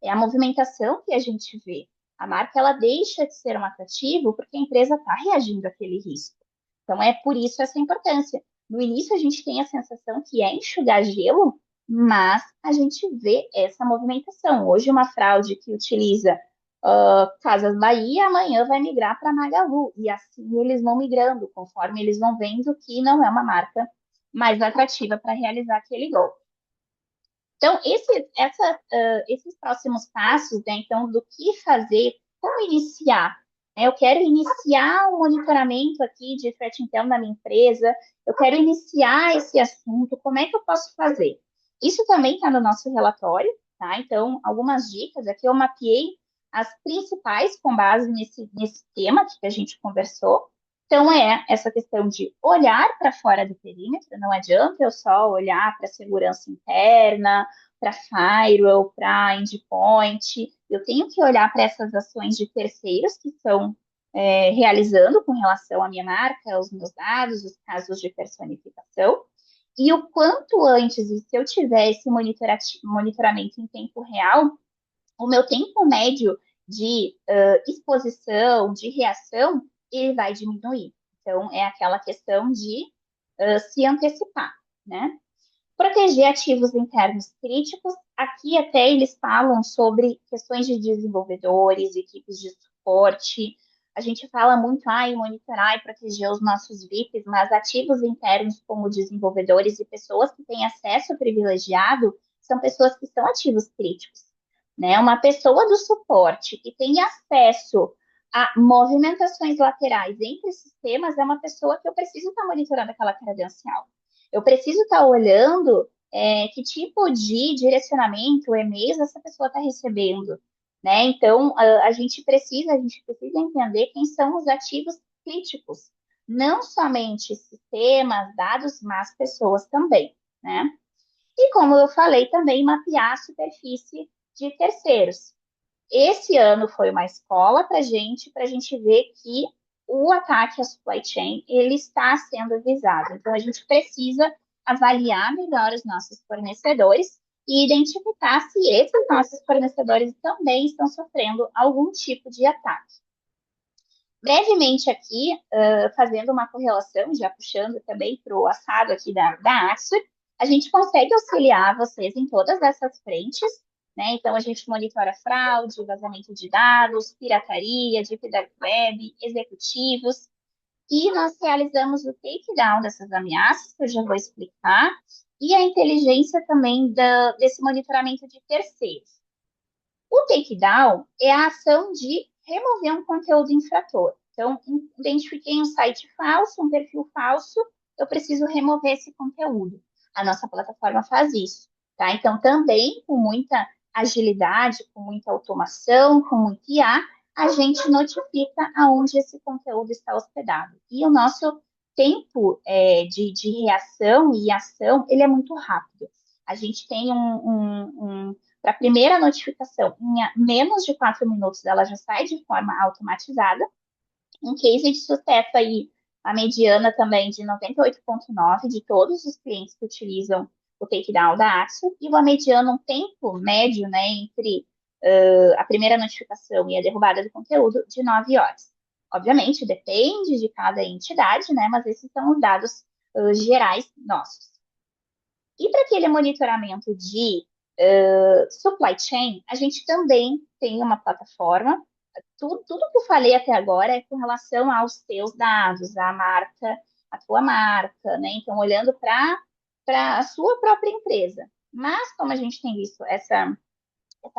É a movimentação que a gente vê. A marca ela deixa de ser um atrativo porque a empresa está reagindo àquele risco. Então é por isso essa importância. No início a gente tem a sensação que é enxugar gelo, mas a gente vê essa movimentação. Hoje, uma fraude que utiliza Casas Bahia, amanhã vai migrar para Magalu, e assim eles vão migrando, conforme eles vão vendo que não é uma marca mais atrativa para realizar aquele golpe. Então, esses próximos passos, né, então, do que fazer, como iniciar, né? Eu quero iniciar o monitoramento aqui de threat intel na minha empresa, eu quero iniciar esse assunto, como é que eu posso fazer? Isso também está no nosso relatório, tá? Então, algumas dicas aqui, eu mapeei as principais com base nesse tema que a gente conversou. Então, é essa questão de olhar para fora do perímetro, não adianta eu só olhar para a segurança interna, para firewall, para endpoint. Eu tenho que olhar para essas ações de terceiros que estão realizando com relação à minha marca, aos meus dados, os casos de personificação. E o quanto antes, e se eu tiver esse monitoramento em tempo real, o meu tempo médio de exposição, de reação, ele vai diminuir. Então, é aquela questão de se antecipar, né? Proteger ativos internos críticos. Aqui até eles falam sobre questões de desenvolvedores, equipes de suporte. A gente fala muito em monitorar e proteger os nossos VIPs, mas ativos internos como desenvolvedores e pessoas que têm acesso privilegiado são pessoas que são ativos críticos. Né? Uma pessoa do suporte que tem acesso a movimentações laterais entre sistemas é uma pessoa que eu preciso estar monitorando aquela credencial. Eu preciso estar olhando que tipo de direcionamento, e-mails essa pessoa está recebendo, né? Então, a gente precisa entender quem são os ativos críticos, não somente sistemas, dados, mas pessoas também, né? E como eu falei, também mapear a superfície de terceiros. Esse ano foi uma escola para a gente ver que o ataque à supply chain ele está sendo visado. Então, a gente precisa avaliar melhor os nossos fornecedores e identificar se esses nossos fornecedores também estão sofrendo algum tipo de ataque. Brevemente aqui, fazendo uma correlação, já puxando também para o assado aqui da Axor, a gente consegue auxiliar vocês em todas essas frentes, né? Então, a gente monitora fraude, vazamento de dados, pirataria, deep dark web, executivos, e nós realizamos o takedown dessas ameaças, que eu já vou explicar, e a inteligência também desse monitoramento de terceiros. O takedown é a ação de remover um conteúdo infrator. Então, identifiquei um site falso, um perfil falso, eu preciso remover esse conteúdo. A nossa plataforma faz isso, tá? Então, também com muita agilidade, com muita automação, com muito IA, a gente notifica aonde esse conteúdo está hospedado. E o nosso tempo de reação e ação, ele é muito rápido. A gente tem para a primeira notificação, em menos de 4 minutos, ela já sai de forma automatizada. Um case de sucesso aí, a mediana também de 98,9% de todos os clientes que utilizam o takedown da Axo, e uma mediana, um tempo médio, né, entre a primeira notificação e a derrubada do conteúdo, de 9 horas. Obviamente, depende de cada entidade, né, mas esses são os dados gerais nossos. E para aquele monitoramento de supply chain, a gente também tem uma plataforma. Tudo que eu falei até agora é com relação aos teus dados, a marca, a tua marca, né? Então, olhando para a sua própria empresa. Mas, como a gente tem visto essa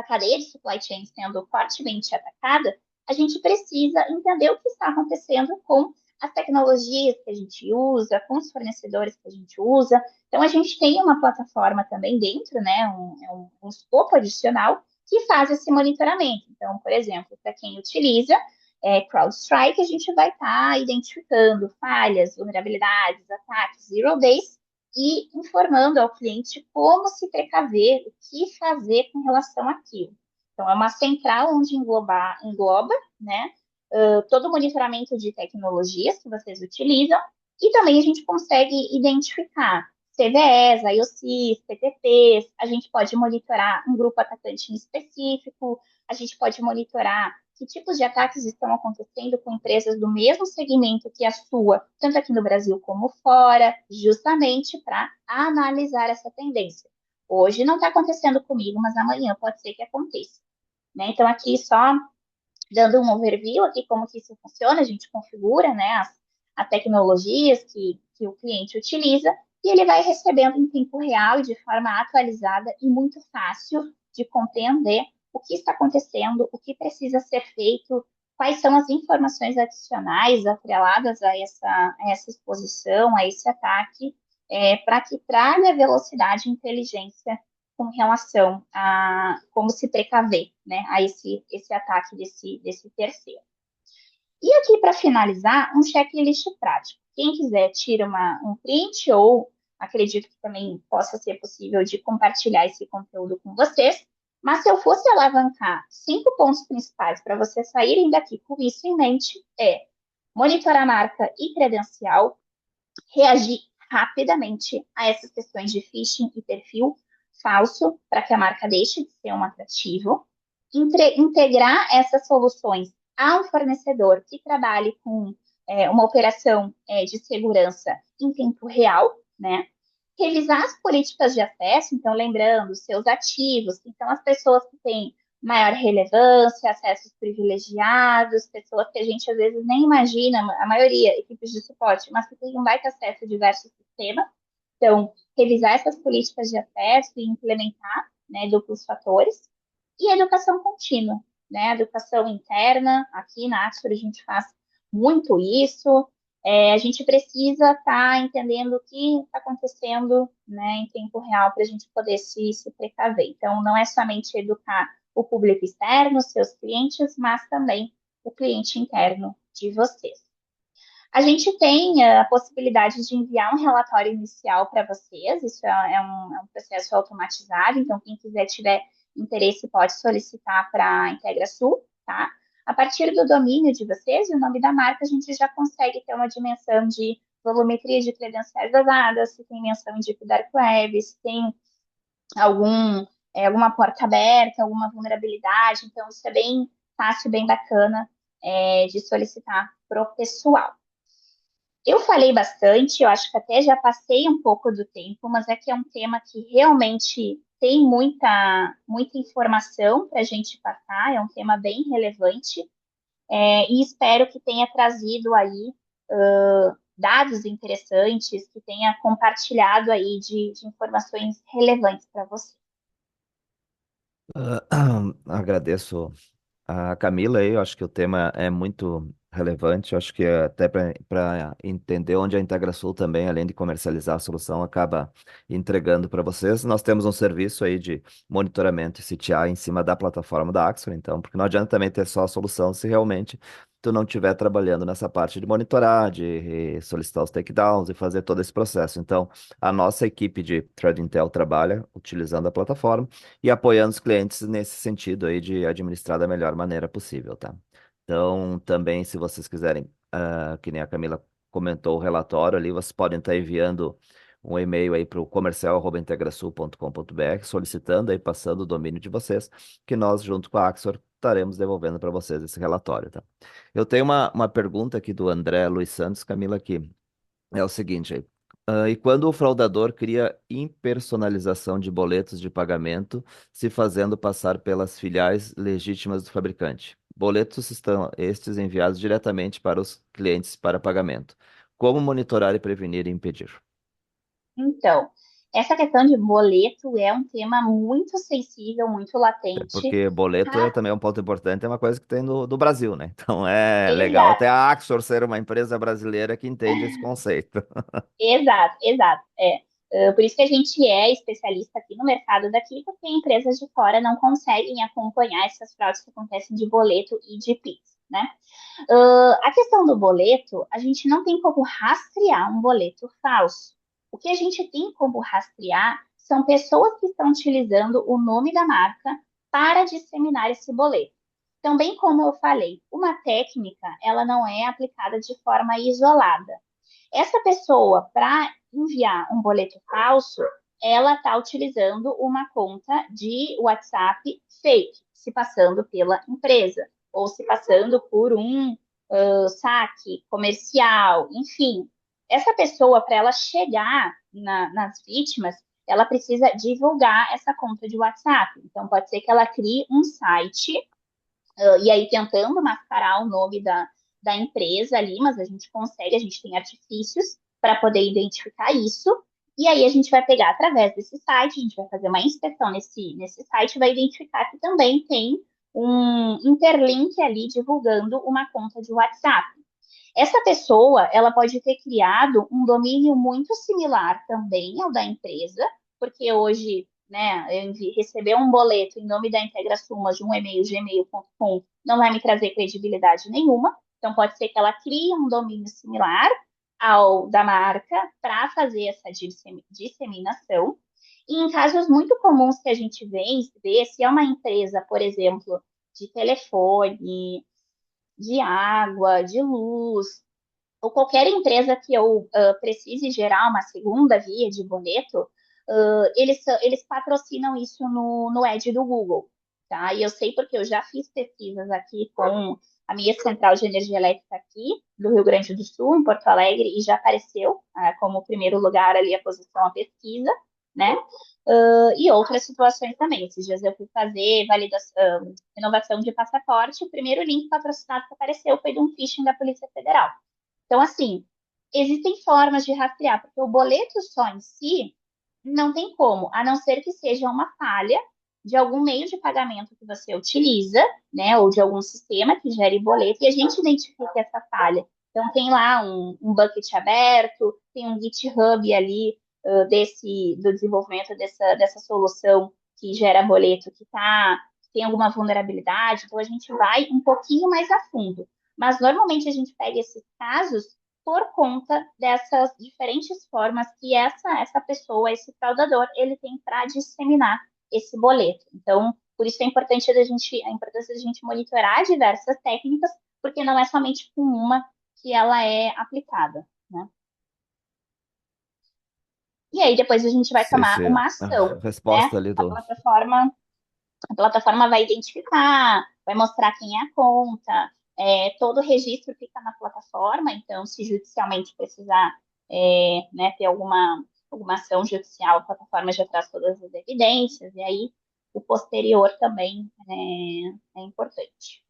cadeia de supply chain sendo fortemente atacada, a gente precisa entender o que está acontecendo com as tecnologias que a gente usa, com os fornecedores que a gente usa. Então, a gente tem uma plataforma também dentro, né, um escopo adicional que faz esse monitoramento. Então, por exemplo, para quem utiliza CrowdStrike, a gente vai estar identificando falhas, vulnerabilidades, ataques, zero days, e informando ao cliente como se precaver, o que fazer com relação àquilo. Então, é uma central onde engloba, né, todo o monitoramento de tecnologias que vocês utilizam, e também a gente consegue identificar CVEs, IOCs, PTPs, a gente pode monitorar um grupo atacante em específico, a gente pode monitorar que tipos de ataques estão acontecendo com empresas do mesmo segmento que a sua, tanto aqui no Brasil como fora, justamente para analisar essa tendência. Hoje não está acontecendo comigo, mas amanhã pode ser que aconteça, né? Então, aqui só dando um overview aqui como que isso funciona, a gente configura, né, as tecnologias que o cliente utiliza e ele vai recebendo em tempo real e de forma atualizada e muito fácil de compreender o que está acontecendo, o que precisa ser feito, quais são as informações adicionais atreladas a essa exposição, a esse ataque, para que traga velocidade e inteligência com relação a como se precaver, né, a esse ataque desse terceiro. E aqui, para finalizar, um checklist prático. Quem quiser, tira um print ou acredito que também possa ser possível de compartilhar esse conteúdo com vocês. Mas se eu fosse alavancar 5 pontos principais para vocês saírem daqui com isso em mente, monitorar a marca e credencial, reagir rapidamente a essas questões de phishing e perfil falso para que a marca deixe de ser um atrativo, integrar essas soluções a um fornecedor que trabalhe com uma operação de segurança em tempo real, né? Revisar as políticas de acesso, então lembrando seus ativos, que são as pessoas que têm maior relevância, acessos privilegiados, pessoas que a gente às vezes nem imagina, a maioria, equipes de suporte, mas que têm um baita acesso a diversos sistemas. Então, revisar essas políticas de acesso e implementar, né, duplos fatores. E educação contínua, né, educação interna, aqui na Axford a gente faz muito isso, a gente precisa estar entendendo o que está acontecendo, né, em tempo real para a gente poder se precaver. Então, não é somente educar o público externo, seus clientes, mas também o cliente interno de vocês. A gente tem a possibilidade de enviar um relatório inicial para vocês, isso é um processo automatizado, então quem quiser tiver interesse pode solicitar para a IntegraSul, tá? A partir do domínio de vocês e o nome da marca, a gente já consegue ter uma dimensão de volumetria de credenciais vazadas, se tem menção de dark web, se tem alguma porta aberta, alguma vulnerabilidade, então isso é bem fácil, bem bacana de solicitar para o pessoal. Eu falei bastante, eu acho que até já passei um pouco do tempo, mas é que é um tema que realmente tem muita informação para a gente passar, é um tema bem relevante, e espero que tenha trazido aí dados interessantes, que tenha compartilhado aí de informações relevantes para você. Agradeço a Camila aí, eu acho que o tema é muito relevante, eu acho que até para entender onde a IntegraSul também, além de comercializar a solução, acaba entregando para vocês. Nós temos um serviço aí de monitoramento e CTI em cima da plataforma da Axon, então, porque não adianta também ter só a solução se realmente tu não estiver trabalhando nessa parte de monitorar, de solicitar os takedowns e fazer todo esse processo. Então, a nossa equipe de Threat Intel trabalha utilizando a plataforma e apoiando os clientes nesse sentido aí de administrar da melhor maneira possível, tá? Então, também, se vocês quiserem, que nem a Camila comentou o relatório ali, vocês podem estar enviando um e-mail aí para o comercial@integrasul.com.br, solicitando aí, passando o domínio de vocês, que nós, junto com a Axor, estaremos devolvendo para vocês esse relatório, tá? Eu tenho uma pergunta aqui do André Luiz Santos, Camila, aqui. É o seguinte aí. E quando o fraudador cria impersonalização de boletos de pagamento, se fazendo passar pelas filiais legítimas do fabricante? Boletos estão estes enviados diretamente para os clientes para pagamento. Como monitorar e prevenir e impedir? Então, essa questão de boleto é um tema muito sensível, muito latente. Porque boleto é Tá? também um ponto importante, é uma coisa que tem do Brasil, né? Então é legal até Exato. a Axor ser uma empresa brasileira que entende esse conceito. Exato, exato. Por isso que a gente é especialista aqui no mercado daqui, porque empresas de fora não conseguem acompanhar essas fraudes que acontecem de boleto e de Pix, né? A questão do boleto, a gente não tem como rastrear um boleto falso. O que a gente tem como rastrear são pessoas que estão utilizando o nome da marca para disseminar esse boleto. Então, bem como eu falei, uma técnica, ela não é aplicada de forma isolada. Essa pessoa, para enviar um boleto falso, ela está utilizando uma conta de WhatsApp fake, se passando pela empresa, ou se passando por um saque comercial, enfim. Essa pessoa, para ela chegar nas vítimas, ela precisa divulgar essa conta de WhatsApp. Então, pode ser que ela crie um site, e aí tentando mascarar o nome da empresa ali, mas a gente consegue, a gente tem artifícios para poder identificar isso. E aí a gente vai pegar através desse site, a gente vai fazer uma inspeção nesse site, vai identificar que também tem um interlink ali divulgando uma conta de WhatsApp. Essa pessoa, ela pode ter criado um domínio muito similar também ao da empresa, porque hoje, né, receber um boleto em nome da IntegraSuma de um e-mail gmail.com não vai me trazer credibilidade nenhuma. Então, pode ser que ela crie um domínio similar ao da marca para fazer essa disseminação. E em casos muito comuns que a gente vê, se é uma empresa, por exemplo, de telefone, de água, de luz, ou qualquer empresa que eu precise gerar uma segunda via de boleto, eles patrocinam isso no Ad do Google, tá? E eu sei porque eu já fiz pesquisas aqui com a minha central de energia elétrica aqui do Rio Grande do Sul, em Porto Alegre, e já apareceu como primeiro lugar ali a posição a pesquisa, né? E outras situações também. Esses dias eu fui fazer validação, renovação de passaporte, o primeiro link patrocinado que apareceu foi de um phishing da Polícia Federal. Então, assim, existem formas de rastrear, porque o boleto só em si não tem como, a não ser que seja uma falha de algum meio de pagamento que você utiliza, né, ou de algum sistema que gere boleto, e a gente identifica essa falha. Então, tem lá um bucket aberto, tem um GitHub ali do desenvolvimento dessa solução que gera boleto tem alguma vulnerabilidade, então a gente vai um pouquinho mais a fundo. Mas normalmente a gente pega esses casos por conta dessas diferentes formas que essa pessoa, esse fraudador, ele tem para disseminar esse boleto. Então, por isso é importante a importância da gente monitorar diversas técnicas, porque não é somente com uma que ela é aplicada, né? E aí depois a gente vai Sei, tomar sei. uma A ação, né? resposta ali A do. plataforma a plataforma vai identificar, vai mostrar quem é a conta, todo o registro fica na plataforma, então, se judicialmente precisar né, ter alguma ação judicial, a plataforma já traz todas as evidências, e aí o posterior também é importante.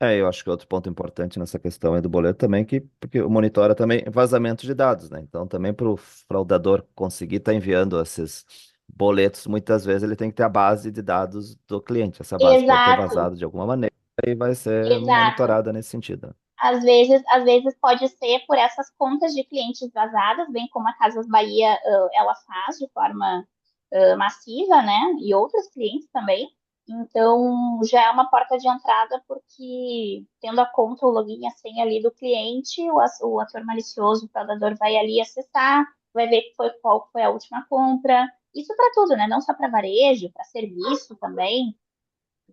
Eu acho que outro ponto importante nessa questão é do boleto também, porque monitora também vazamento de dados, né? Então, também para o fraudador conseguir estar enviando esses boletos, muitas vezes ele tem que ter a base de dados do cliente. Essa base pode ter Exato, vazado de alguma maneira e vai ser exato. monitorada nesse sentido. Às vezes pode ser por essas contas de clientes vazadas, bem como a Casas Bahia ela faz de forma massiva, né? E outros clientes também. Então, já é uma porta de entrada, porque tendo a conta, o login e a senha ali do cliente, o ator malicioso, o fraudador vai ali acessar, vai ver qual foi a última compra. Isso para tudo, né? Não só para varejo, para serviço também.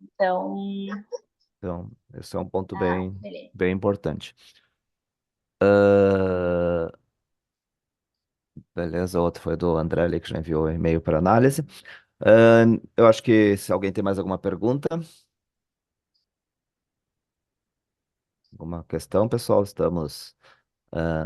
Então, Então, esse é um ponto bem, beleza. bem importante. Ah, beleza, o outro foi do André ali, que já enviou e-mail para análise. Eu acho que se alguém tem mais alguma pergunta, alguma questão, pessoal, estamos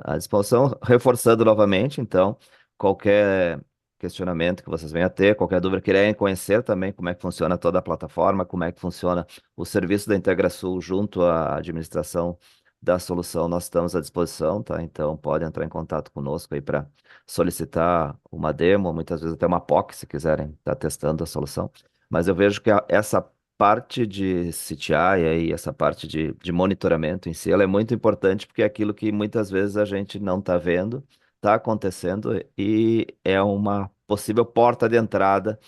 à disposição, reforçando novamente, então, qualquer questionamento que vocês venham a ter, qualquer dúvida, querem conhecer também como é que funciona toda a plataforma, como é que funciona o serviço da IntegraSul junto à administração da solução, nós estamos à disposição, tá? Então, pode entrar em contato conosco aí para solicitar uma demo, muitas vezes até uma POC, se quiserem estar testando a solução. Mas eu vejo que essa parte de CTI aí, essa parte de monitoramento em si, ela é muito importante porque é aquilo que muitas vezes a gente não está vendo, está acontecendo e é uma possível porta de entrada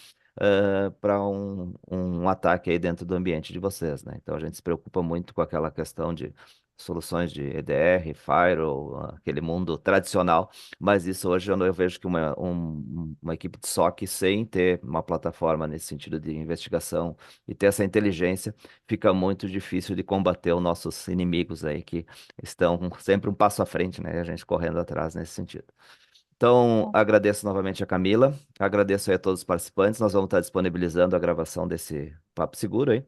para um ataque aí dentro do ambiente de vocês, né? Então a gente se preocupa muito com aquela questão de soluções de EDR, Firewall, aquele mundo tradicional, mas isso hoje eu vejo que uma equipe de SOC sem ter uma plataforma nesse sentido de investigação e ter essa inteligência, fica muito difícil de combater os nossos inimigos aí, que estão sempre um passo à frente, né? E a gente correndo atrás nesse sentido. Então, agradeço novamente a Camila, agradeço aí a todos os participantes, nós vamos estar disponibilizando a gravação desse Papo Seguro aí,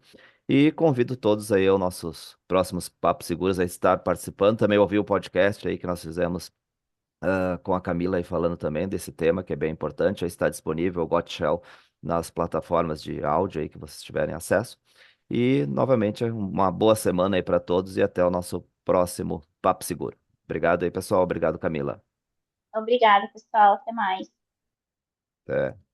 e convido todos aí aos nossos próximos Papos Seguros a estar participando, também ouvir o podcast aí que nós fizemos com a Camila aí falando também desse tema, que é bem importante. Já está disponível o Got Shell nas plataformas de áudio aí que vocês tiverem acesso. E, novamente, uma boa semana aí para todos e até o nosso próximo Papo Seguro. Obrigado aí, pessoal. Obrigado, Camila. Obrigada, pessoal. Até mais. Até.